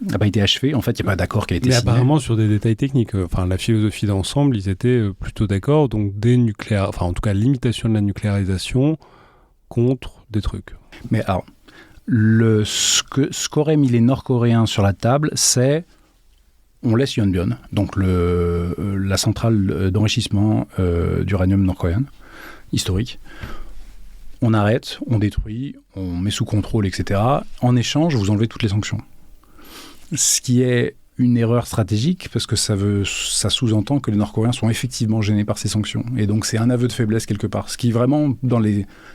n'a pas été achevé. En fait, il n'y a pas d'accord qui a été signé. Mais apparemment, sur des détails techniques, la philosophie d'ensemble, ils étaient plutôt d'accord. Donc, en tout cas, limitation de la nucléarisation contre des trucs. Mais alors, ce qu'auraient mis les Nord-Coréens sur la table, c'est on laisse Yonbyon, donc la centrale d'enrichissement d'uranium nord-coréenne, historique. On arrête, on détruit, on met sous contrôle, etc. En échange, vous enlevez toutes les sanctions. Ce qui est une erreur stratégique, parce que ça sous-entend que les Nord-Coréens sont effectivement gênés par ces sanctions. Et donc, c'est un aveu de faiblesse quelque part. Ce qui vraiment,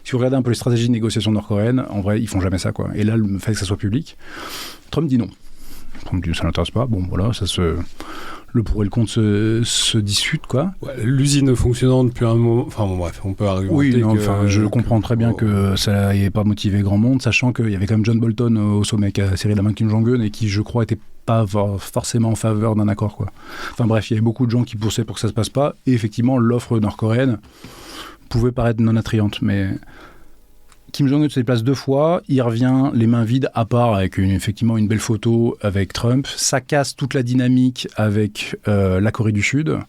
si vous regardez un peu les stratégies de négociation nord-coréennes, en vrai, ils font jamais ça, quoi. Et là, le fait que ça soit public, Trump dit non. Trump dit ça n'intéresse pas. Bon, voilà, le pour et le contre se discutent, quoi. Ouais, l'usine fonctionnant depuis un moment. Enfin bon, bref, on peut argumenter. Oui, je comprends très bien que ça n'ait pas motivé grand monde, sachant qu'il y avait quand même John Bolton au sommet qui a serré la main de Kim Jong-un et qui, je crois, n'était pas forcément en faveur d'un accord, quoi. Enfin bref, il y avait beaucoup de gens qui poussaient pour que ça se passe pas. Et effectivement, l'offre nord-coréenne pouvait paraître non attrayante, mais Kim Jong-un se déplace 2 fois, il revient les mains vides, à part avec effectivement une belle photo avec Trump. Ça casse toute la dynamique avec la Corée du Sud.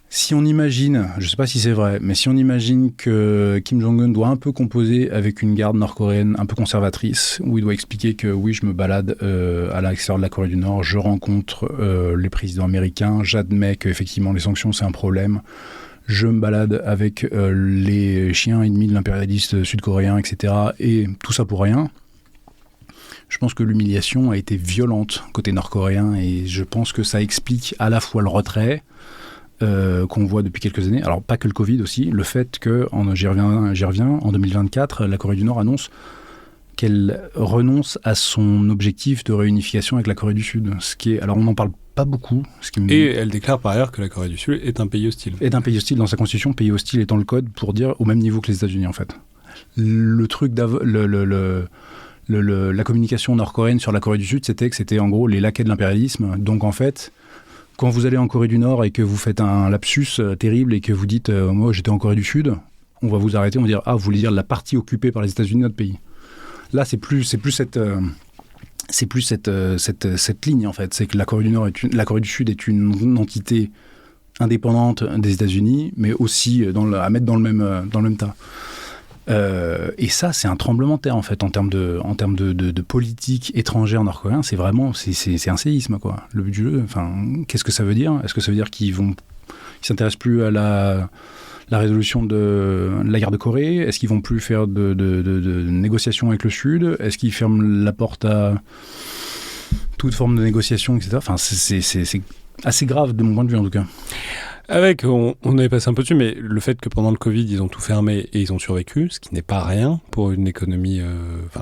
Si on imagine, je ne sais pas si c'est vrai, mais si on imagine que Kim Jong-un doit un peu composer avec une garde nord-coréenne un peu conservatrice, où il doit expliquer que oui, je me balade à l'extérieur de la Corée du Nord, je rencontre les présidents américains, j'admets qu'effectivement les sanctions c'est un problème, je me balade avec les chiens ennemis de l'impérialiste sud-coréen, etc. Et tout ça pour rien. Je pense que l'humiliation a été violente côté nord-coréen et je pense que ça explique à la fois le retrait qu'on voit depuis quelques années. Alors pas que le Covid aussi, le fait que, j'y reviens, en 2024, la Corée du Nord annonce qu'elle renonce à son objectif de réunification avec la Corée du Sud. Alors on n'en parle pas beaucoup. Et elle déclare par ailleurs que la Corée du Sud est un pays hostile. Est un pays hostile dans sa constitution, pays hostile étant le code pour dire au même niveau que les États-Unis en fait. Le truc la communication nord-coréenne sur la Corée du Sud, c'était que c'était en gros les laquais de l'impérialisme. Donc en fait, quand vous allez en Corée du Nord et que vous faites un lapsus terrible et que vous dites moi j'étais en Corée du Sud, on va vous arrêter, on va dire vous voulez dire la partie occupée par les États-Unis de notre pays. Là c'est plus cette ligne en fait, c'est que la Corée du Sud est une entité indépendante des États-Unis, mais aussi à mettre dans le même tas. Et ça, c'est un tremblement de terre en fait en termes de politique étrangère nord-coréen. C'est vraiment c'est un séisme quoi. Le but du jeu. Enfin, qu'est-ce que ça veut dire ? Est-ce que ça veut dire qu'ils s'intéressent plus à la résolution de la guerre de Corée ? Est-ce qu'ils vont plus faire de négociations avec le Sud ? Est-ce qu'ils ferment la porte à toute forme de négociation, etc. Enfin, c'est assez grave de mon point de vue, en tout cas. On avait passé un peu dessus, mais le fait que pendant le Covid, ils ont tout fermé et ils ont survécu, ce qui n'est pas rien pour une économie...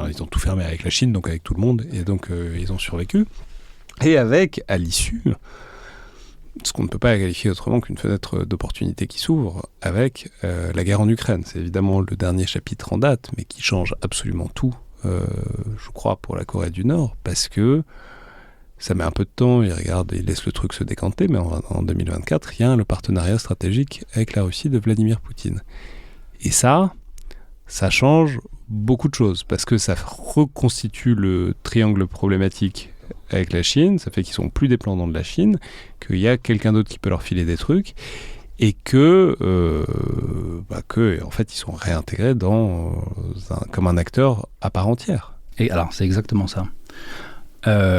ils ont tout fermé avec la Chine, donc avec tout le monde, et donc ils ont survécu. Et avec, à l'issue, ce qu'on ne peut pas qualifier autrement qu'une fenêtre d'opportunité qui s'ouvre, avec la guerre en Ukraine. C'est évidemment le dernier chapitre en date, mais qui change absolument tout, je crois, pour la Corée du Nord, parce que ça met un peu de temps, ils laissent le truc se décanter, mais en 2024, il y a le partenariat stratégique avec la Russie de Vladimir Poutine. Et ça change beaucoup de choses, parce que ça reconstitue le triangle problématique avec la Chine, ça fait qu'ils sont plus dépendants de la Chine, qu'il y a quelqu'un d'autre qui peut leur filer des trucs, et que en fait, ils sont réintégrés comme un acteur à part entière. Et alors, c'est exactement ça.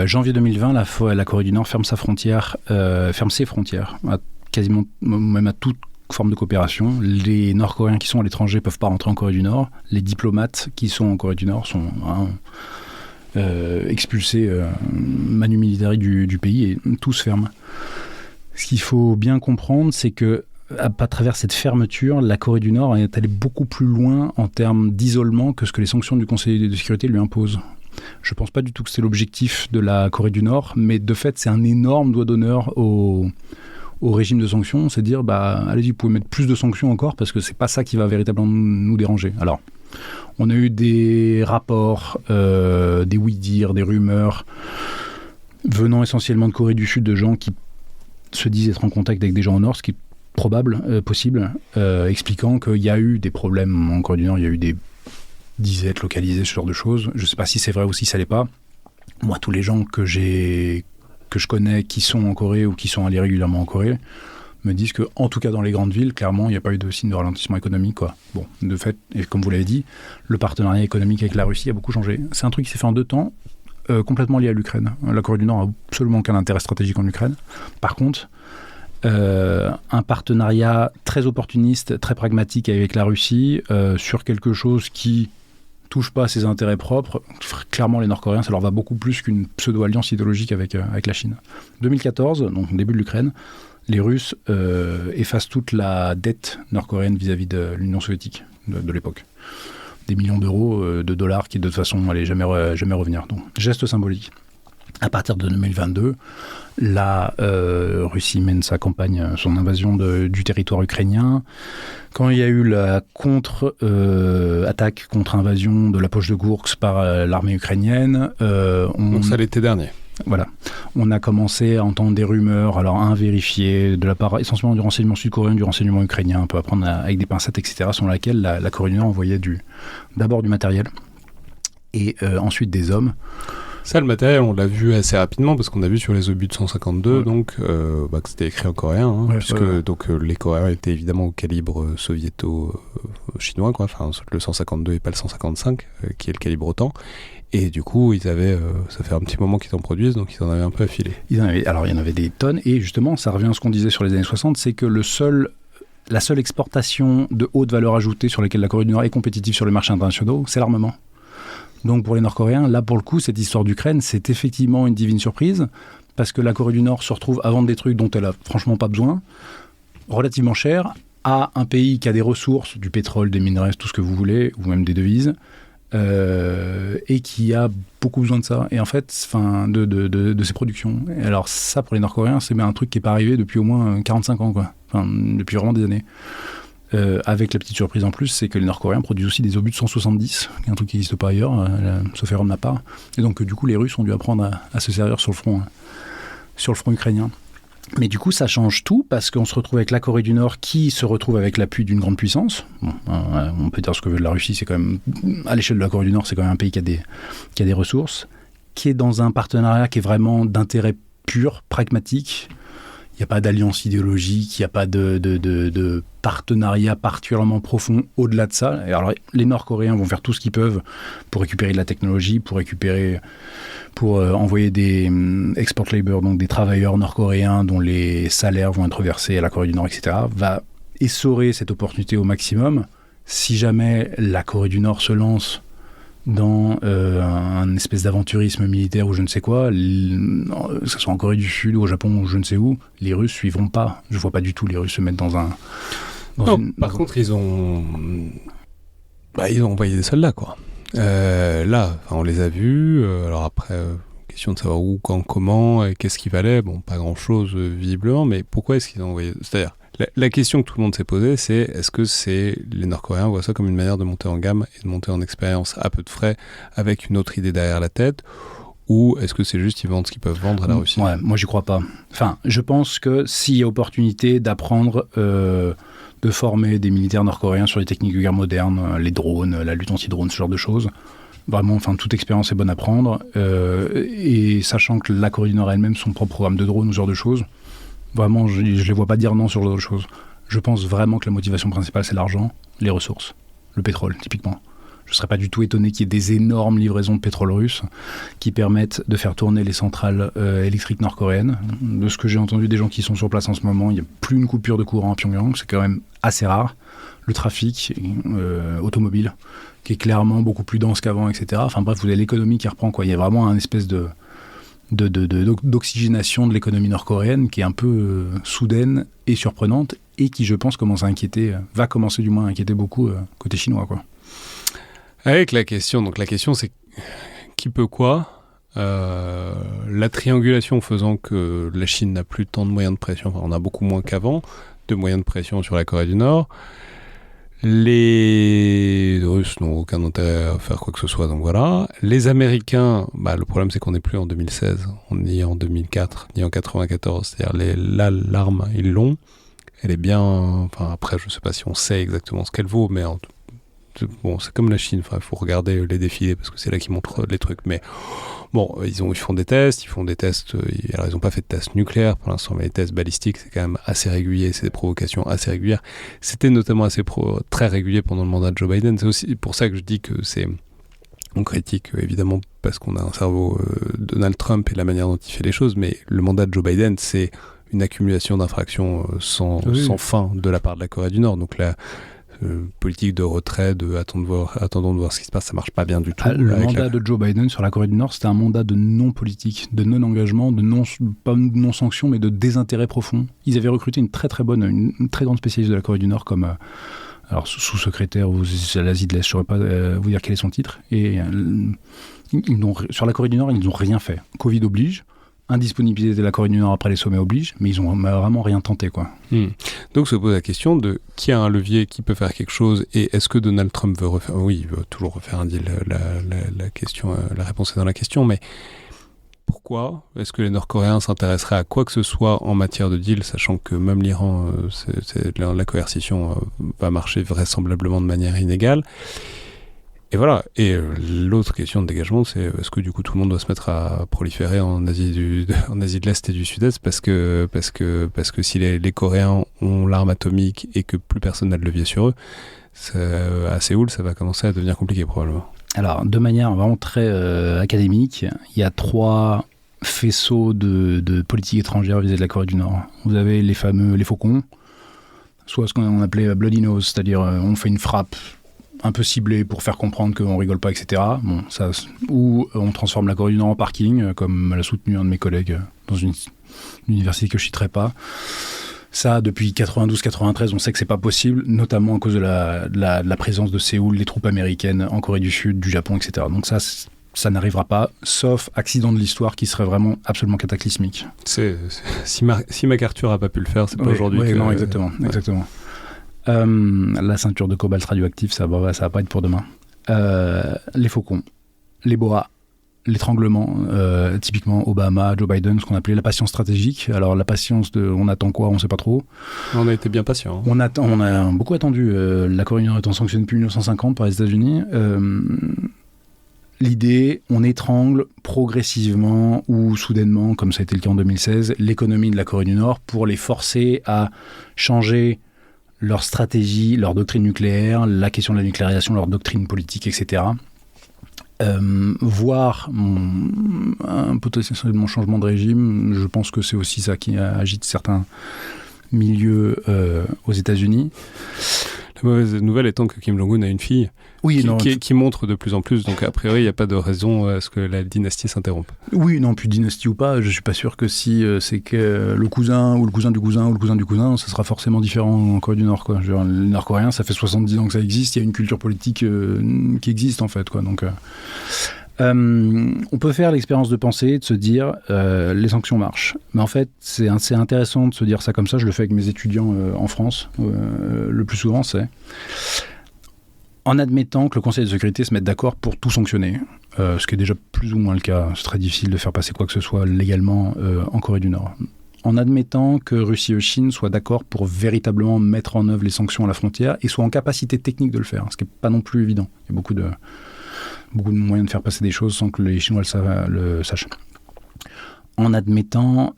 Janvier 2020, la Corée du Nord ferme ses frontières, quasiment même à toute forme de coopération. Les Nord-Coréens qui sont à l'étranger ne peuvent pas rentrer en Corée du Nord. Les diplomates qui sont en Corée du Nord sont expulsés manu militari du pays et tout se ferme. Ce qu'il faut bien comprendre, c'est que à travers cette fermeture, la Corée du Nord est allée beaucoup plus loin en termes d'isolement que ce que les sanctions du Conseil de sécurité lui imposent. Je ne pense pas du tout que c'est l'objectif de la Corée du Nord, mais de fait, c'est un énorme doigt d'honneur au régime de sanctions. C'est dire, allez-y, vous pouvez mettre plus de sanctions encore, parce que ce n'est pas ça qui va véritablement nous déranger. Alors, on a eu des rapports, des oui-dire, des rumeurs, venant essentiellement de Corée du Sud, de gens qui se disent être en contact avec des gens au Nord, ce qui est probable, possible, expliquant qu'il y a eu des problèmes en Corée du Nord, il y a eu des disettes localisées, ce genre de choses. Je ne sais pas si c'est vrai ou si ça l'est pas. Moi, tous les gens que je connais qui sont en Corée ou qui sont allés régulièrement en Corée me disent que, en tout cas dans les grandes villes, clairement, il n'y a pas eu de signe de ralentissement économique, quoi. Bon, de fait, et comme vous l'avez dit, le partenariat économique avec la Russie a beaucoup changé. C'est un truc qui s'est fait en 2 temps, complètement lié à l'Ukraine. La Corée du Nord n'a absolument aucun intérêt stratégique en Ukraine. Par contre, un partenariat très opportuniste, très pragmatique avec la Russie sur quelque chose qui touche pas à ses intérêts propres. Clairement, les Nord-Coréens, ça leur va beaucoup plus qu'une pseudo-alliance idéologique avec la Chine. 2014, donc début de l'Ukraine, les Russes effacent toute la dette nord-coréenne vis-à-vis de l'Union soviétique de l'époque. Des millions d'euros, de dollars qui de toute façon n'allaient jamais revenir. Donc, geste symbolique. À partir de 2022, la Russie mène sa campagne, son invasion du territoire ukrainien. Quand il y a eu la attaque contre-invasion de la poche de Goursk par l'armée ukrainienne... Donc ça l'été dernier. Voilà. On a commencé à entendre des rumeurs, alors invérifiées, de la part essentiellement du renseignement sud-coréen, du renseignement ukrainien, on peut apprendre avec des pincettes, etc., selon laquelle la Corée du Nord envoyait d'abord du matériel et ensuite des hommes. Ça, le matériel, on l'a vu assez rapidement parce qu'on a vu sur les obus de 152 donc, que c'était écrit en coréen, puisque donc, les Coréens étaient évidemment au calibre soviéto-chinois, enfin, le 152 et pas le 155, qui est le calibre OTAN. Et du coup, ça fait un petit moment qu'ils en produisent, donc ils en avaient un peu affilé. Il y en avait des tonnes, et justement, ça revient à ce qu'on disait sur les années 60, c'est que la seule exportation de haute valeur ajoutée sur laquelle la Corée du Nord est compétitive sur les marchés internationaux, c'est l'armement. Donc pour les Nord-Coréens, là pour le coup, cette histoire d'Ukraine, c'est effectivement une divine surprise, parce que la Corée du Nord se retrouve à vendre des trucs dont elle a franchement pas besoin, relativement cher, à un pays qui a des ressources, du pétrole, des minerais, tout ce que vous voulez, ou même des devises, et qui a beaucoup besoin de ça, et en fait, de ses productions. Et alors ça, pour les Nord-Coréens, c'est un truc qui n'est pas arrivé depuis au moins 45 ans, quoi. Enfin, depuis vraiment des années. Avec la petite surprise en plus, c'est que les Nord-Coréens produisent aussi des obus de 170, qui est un truc qui n'existe pas ailleurs, sauf erreur de ma part. Et donc, du coup, les Russes ont dû apprendre à se servir sur le front ukrainien. Mais du coup, ça change tout, parce qu'on se retrouve avec la Corée du Nord qui se retrouve avec l'appui d'une grande puissance. Bon, on peut dire ce que veut de la Russie, c'est quand même, à l'échelle de la Corée du Nord, c'est quand même un pays qui a des ressources, qui est dans un partenariat qui est vraiment d'intérêt pur, pragmatique. Il n'y a pas d'alliance idéologique, il n'y a pas de partenariat particulièrement profond au-delà de ça. Et alors, les Nord-Coréens vont faire tout ce qu'ils peuvent pour récupérer de la technologie, pour envoyer des export labor, donc des travailleurs nord-coréens dont les salaires vont être versés à la Corée du Nord, etc., va essorer cette opportunité au maximum. Si jamais la Corée du Nord se lance dans un un espèce d'aventurisme militaire ou je ne sais quoi, que ce soit en Corée du Sud ou au Japon ou je ne sais où, les Russes suivront pas. Je vois pas du tout les Russes se mettre dans un... Par contre, ils ont envoyé des soldats, quoi. Là, on les a vus. Alors après, question de savoir où, quand, comment, et qu'est-ce qu'il valait. Bon, pas grand-chose, visiblement, mais pourquoi est-ce qu'ils ont envoyé... C'est-à-dire, la question que tout le monde s'est posée, c'est est-ce que les Nord-Coréens voient ça comme une manière de monter en gamme et de monter en expérience à peu de frais, avec une autre idée derrière la tête, ou est-ce que c'est juste qu'ils vendent ce qu'ils peuvent vendre à la Russie ? Ouais, moi, j'y crois pas. Enfin, je pense que s'il y a opportunité d'apprendre... de former des militaires nord-coréens sur les techniques de guerre modernes, les drones, la lutte anti-drone, ce genre de choses. Vraiment, toute expérience est bonne à prendre. Et sachant que la Corée du Nord a elle-même son propre programme de drones ou ce genre de choses, vraiment, je ne les vois pas dire non sur ce genre de choses. Je pense vraiment que la motivation principale, c'est l'argent, les ressources, le pétrole, typiquement. Je ne serais pas du tout étonné qu'il y ait des énormes livraisons de pétrole russe qui permettent de faire tourner les centrales électriques nord-coréennes. De ce que j'ai entendu des gens qui sont sur place en ce moment, il n'y a plus une coupure de courant à Pyongyang, c'est quand même assez rare. Le trafic automobile, qui est clairement beaucoup plus dense qu'avant, etc. Enfin bref, vous avez l'économie qui reprend, quoi. Il y a vraiment un espèce d'oxygénation de l'économie nord-coréenne qui est un peu soudaine et surprenante et qui, je pense, va commencer du moins à inquiéter beaucoup côté chinois, quoi. Avec la question c'est qui peut quoi, la triangulation faisant que la Chine n'a plus tant de moyens de pression, on a beaucoup moins qu'avant de moyens de pression sur la Corée du Nord. Les Russes n'ont aucun intérêt à faire quoi que ce soit, donc voilà. Les Américains, le problème c'est qu'on n'est plus en 2016, on est en 2004, ni en 94, c'est-à-dire l'arme, ils l'ont. Elle est bien... après, je ne sais pas si on sait exactement ce qu'elle vaut, mais bon, c'est comme la Chine, il faut regarder les défilés parce que c'est là qu'ils montrent les trucs. Mais bon, ils font des tests, alors ils n'ont pas fait de tests nucléaires pour l'instant, mais les tests balistiques, c'est quand même assez régulier, c'est des provocations assez régulières. C'était notamment très régulier pendant le mandat de Joe Biden. C'est aussi pour ça que je dis que on critique évidemment parce qu'on a un cerveau Donald Trump et la manière dont il fait les choses, mais le mandat de Joe Biden, c'est une accumulation d'infractions sans fin de la part de la Corée du Nord. Donc là, politique de retrait, attendons de voir ce qui se passe, ça marche pas bien du tout. Le mandat de Joe Biden sur la Corée du Nord, c'était un mandat de non-politique, de non-engagement, pas de non-sanction, mais de désintérêt profond. Ils avaient recruté une très grande spécialiste de la Corée du Nord comme sous-secrétaire à l'Asie de l'Est, je ne saurais pas vous dire quel est son titre. Et sur la Corée du Nord, ils n'ont rien fait. Covid oblige. Indisponibilité de la Corée du Nord après les sommets oblige, mais ils n'ont vraiment rien tenté, quoi. Donc se pose la question de qui a un levier, qui peut faire quelque chose, et est-ce que Donald Trump veut refaire... Oui, il veut toujours refaire un deal, la réponse est dans la question, mais pourquoi est-ce que les Nord-Coréens s'intéresseraient à quoi que ce soit en matière de deal, sachant que même l'Iran, la coercition va marcher vraisemblablement de manière inégale. Et voilà. Et l'autre question de dégagement, c'est est-ce que du coup tout le monde doit se mettre à proliférer en Asie de l'Est et du Sud-Est parce que si les Coréens ont l'arme atomique et que plus personne n'a de levier sur eux, à Séoul, ça va commencer à devenir compliqué probablement. Alors, de manière vraiment très académique, il y a 3 faisceaux de politique étrangère vis-à-vis de la Corée du Nord. Vous avez les faucons, soit ce qu'on appelait bloody nose, c'est-à-dire on fait une frappe un peu ciblé pour faire comprendre qu'on rigole pas, etc. Bon, ou on transforme la Corée du Nord en parking, comme l'a soutenu un de mes collègues dans une université que je citerai pas. Ça, depuis 92-93, on sait que c'est pas possible, notamment à cause de la présence de Séoul, des troupes américaines en Corée du Sud, du Japon, etc. Donc ça n'arrivera pas, sauf accident de l'histoire qui serait vraiment absolument cataclysmique. Si MacArthur a pas pu le faire, c'est pas aujourd'hui. Oui, non, exactement. La ceinture de cobalt radioactif, ça va pas être pour demain. Les faucons, les boas, l'étranglement, typiquement Obama, Joe Biden, ce qu'on appelait la patience stratégique. Alors la patience on attend quoi, on ne sait pas trop. On a été bien patient. On a beaucoup attendu. La Corée du Nord étant sanctionnée depuis 1950 par les États-Unis. L'idée, on étrangle progressivement ou soudainement, comme ça a été le cas en 2016, l'économie de la Corée du Nord pour les forcer à changer leur stratégie, leur doctrine nucléaire, la question de la nucléarisation, leur doctrine politique, etc. Voire un potentiellement changement de régime, je pense que c'est aussi ça qui agite certains milieux aux États-Unis. La mauvaise nouvelle étant que Kim Jong-un a une fille qui montre de plus en plus, donc a priori il n'y a pas de raison à ce que la dynastie s'interrompe. Oui, non, puis dynastie ou pas, je suis pas sûr que si c'est que le cousin ou le cousin du cousin ou le cousin du cousin, ça sera forcément différent en Corée du Nord, quoi. Je veux dire, les Nord-Coréens, ça fait 70 ans que ça existe, il y a une culture politique qui existe en fait, quoi. Donc, on peut faire l'expérience de penser, de se dire les sanctions marchent. Mais en fait, c'est assez intéressant de se dire ça comme ça. Je le fais avec mes étudiants en France. Le plus souvent, c'est en admettant que le Conseil de sécurité se mette d'accord pour tout sanctionner, ce qui est déjà plus ou moins le cas. C'est très difficile de faire passer quoi que ce soit légalement en Corée du Nord. En admettant que Russie et Chine soient d'accord pour véritablement mettre en œuvre les sanctions à la frontière et soient en capacité technique de le faire, ce qui n'est pas non plus évident. Il y a beaucoup de moyens de faire passer des choses sans que les Chinois le sachent. En admettant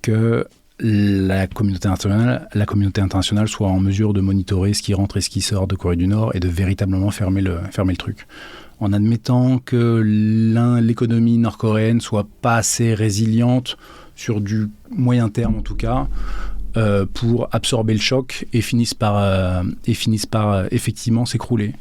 que la communauté internationale soit en mesure de monitorer ce qui rentre et ce qui sort de Corée du Nord et de véritablement fermer le truc. En admettant que l'économie nord-coréenne soit pas assez résiliente sur du moyen terme en tout cas, pour absorber le choc et finissent par effectivement s'écrouler.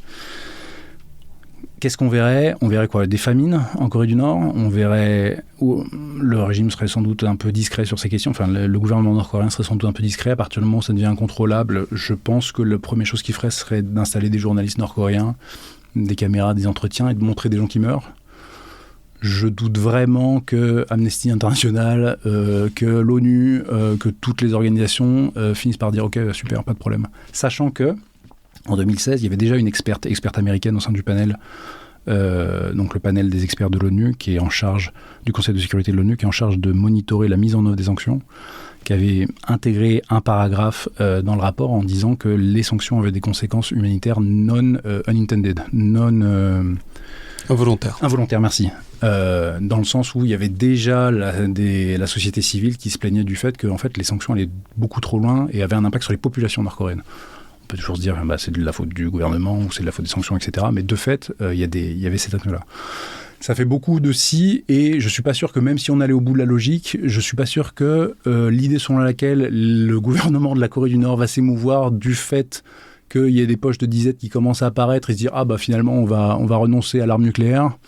Qu'est-ce qu'on verrait ? On verrait quoi ? Des famines en Corée du Nord ? On verrait où le régime serait sans doute un peu discret sur ces questions. Enfin, le gouvernement nord-coréen serait sans doute un peu discret. À partir du moment où ça devient incontrôlable, je pense que la première chose qu'il ferait serait d'installer des journalistes nord-coréens, des caméras, des entretiens et de montrer des gens qui meurent. Je doute vraiment que Amnesty International, que l'ONU, que toutes les organisations finissent par dire « Ok, super, pas de problème ». Sachant que en 2016, il y avait déjà une experte américaine au sein du panel, donc le panel des experts de l'ONU, qui est en charge du Conseil de sécurité de l'ONU, qui est en charge de monitorer la mise en œuvre des sanctions, qui avait intégré un paragraphe dans le rapport en disant que les sanctions avaient des conséquences humanitaires non unintended, non involontaires, merci. Dans le sens où il y avait déjà la société civile qui se plaignait du fait que en fait, les sanctions allaient beaucoup trop loin et avaient un impact sur les populations nord-coréennes. On peut toujours se dire c'est de la faute du gouvernement ou c'est de la faute des sanctions, etc. Mais de fait, il y avait cet acte-là. Ça fait beaucoup de si, et je ne suis pas sûr que même si on allait au bout de la logique, je ne suis pas sûr que l'idée selon laquelle le gouvernement de la Corée du Nord va s'émouvoir du fait qu'il y ait des poches de disette qui commencent à apparaître et se dire finalement on va renoncer à l'arme nucléaire.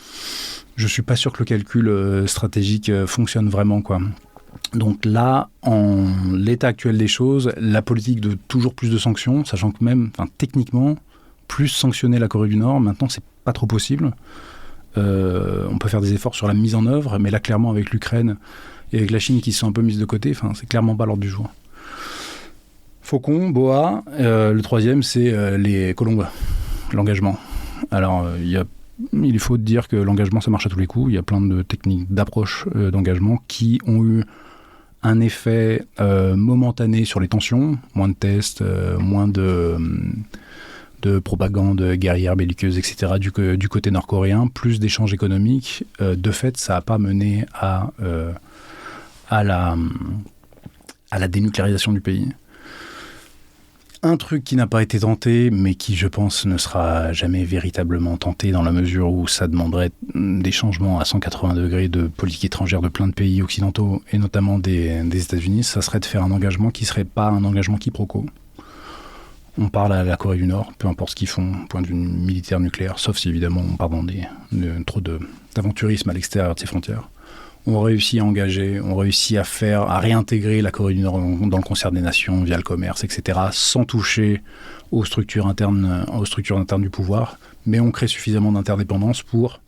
Je ne suis pas sûr que le calcul stratégique fonctionne vraiment, quoi. Donc là, en l'état actuel des choses, la politique de toujours plus de sanctions, sachant que même, techniquement, plus sanctionner la Corée du Nord, maintenant, c'est pas trop possible. On peut faire des efforts sur la mise en œuvre, mais là, clairement, avec l'Ukraine et avec la Chine qui se sont un peu mises de côté, c'est clairement pas l'ordre du jour. Faucon, Boa, le troisième, c'est les colombes, l'engagement. Alors, il faut dire que l'engagement, ça marche à tous les coups. Il y a plein de techniques d'approche d'engagement qui ont eu un effet momentané sur les tensions, moins de tests, moins de propagande guerrière, belliqueuse, etc. du côté nord-coréen, plus d'échanges économiques. De fait, ça n'a pas mené à la dénucléarisation du pays. Un truc qui n'a pas été tenté, mais qui, je pense, ne sera jamais véritablement tenté dans la mesure où ça demanderait des changements à 180 degrés de politique étrangère de plein de pays occidentaux, et notamment des États-Unis, ça serait de faire un engagement qui ne serait pas un engagement quiproquo. On parle à la Corée du Nord, peu importe ce qu'ils font, point de vue militaire nucléaire, sauf si évidemment on part dans trop d'aventurisme à l'extérieur de ses frontières. On réussit à engager, on réussit à réintégrer la Corée du Nord dans le concert des nations via le commerce, etc., sans toucher aux structures internes du pouvoir, mais on crée suffisamment d'interdépendance pour,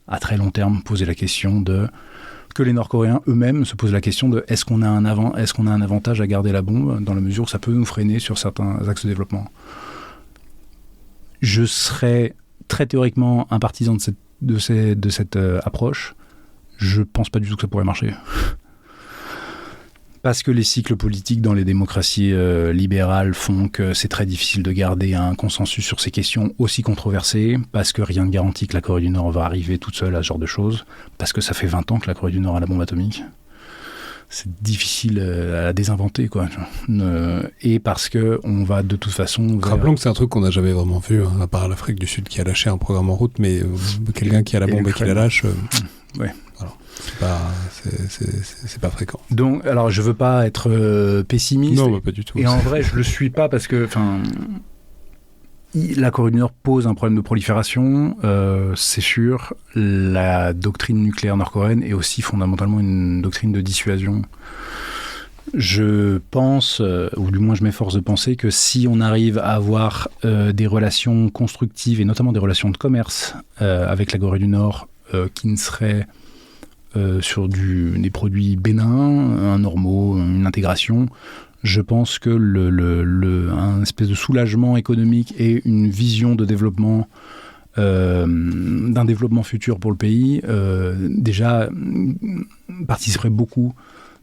à très long terme, poser la question que les Nord-Coréens eux-mêmes se posent la question de est-ce qu'on a un avantage à garder la bombe dans la mesure où ça peut nous freiner sur certains axes de développement. Je serais très théoriquement un partisan de cette approche. Je pense pas du tout que ça pourrait marcher. Parce que les cycles politiques dans les démocraties libérales font que c'est très difficile de garder un consensus sur ces questions aussi controversées, parce que rien ne garantit que la Corée du Nord va arriver toute seule à ce genre de choses, parce que ça fait 20 ans que la Corée du Nord a la bombe atomique. C'est difficile à désinventer, quoi. Et parce qu'on va de toute façon... Rappelons que c'est un truc qu'on n'a jamais vraiment vu, à part l'Afrique du Sud qui a lâché un programme en route, mais quelqu'un qui a la bombe et qui la lâche... Ouais. Alors, c'est pas fréquent. Donc, alors, je veux pas être pessimiste. Non, pas du tout. Et en vrai, je le suis pas parce que, la Corée du Nord pose un problème de prolifération, c'est sûr. La doctrine nucléaire nord-coréenne est aussi fondamentalement une doctrine de dissuasion. Je pense, ou du moins je m'efforce de penser, que si on arrive à avoir des relations constructives, et notamment des relations de commerce avec la Corée du Nord, qui ne seraient sur des produits bénins, normaux, une intégration, je pense que un espèce de soulagement économique et une vision de développement, d'un développement futur pour le pays, déjà participerait beaucoup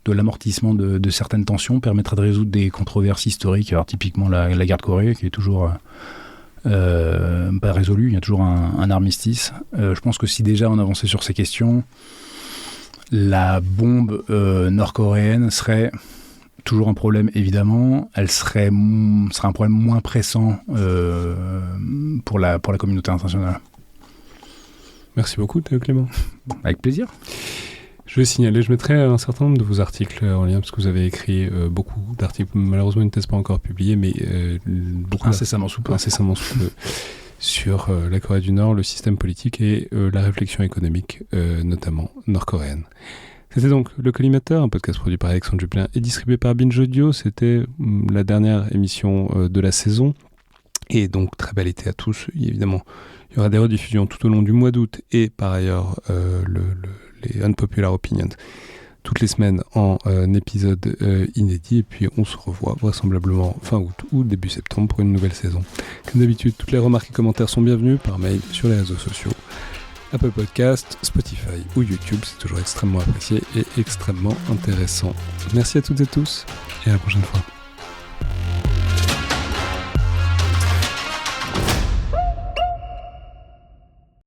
de l'amortissement de certaines tensions, permettrait de résoudre des controverses historiques. Alors typiquement la guerre de Corée, qui est toujours pas résolue, il y a toujours un armistice. Je pense que si déjà on avançait sur ces questions, la bombe nord-coréenne serait toujours un problème, évidemment. Elle serait un problème moins pressant pour la communauté internationale. Merci beaucoup, Théo Clément. Avec plaisir. Je vais signaler, je mettrai un certain nombre de vos articles en lien, parce que vous avez écrit beaucoup d'articles, malheureusement une thèse pas encore publiée, mais beaucoup incessamment sous peu, sur la Corée du Nord, le système politique et la réflexion économique, notamment nord-coréenne. C'était donc Le Collimateur, un podcast produit par Alexandre Duplain et distribué par Binge Audio. C'était la dernière émission de la saison. Et donc, très bel été à tous. Évidemment, il y aura des rediffusions tout au long du mois d'août et par ailleurs les Unpopular Opinions toutes les semaines en épisode inédit. Et puis, on se revoit vraisemblablement fin août ou début septembre pour une nouvelle saison. Comme d'habitude, toutes les remarques et commentaires sont bienvenus par mail sur les réseaux sociaux. Apple Podcast, Spotify ou YouTube, c'est toujours extrêmement apprécié et extrêmement intéressant. Merci à toutes et tous et à la prochaine fois.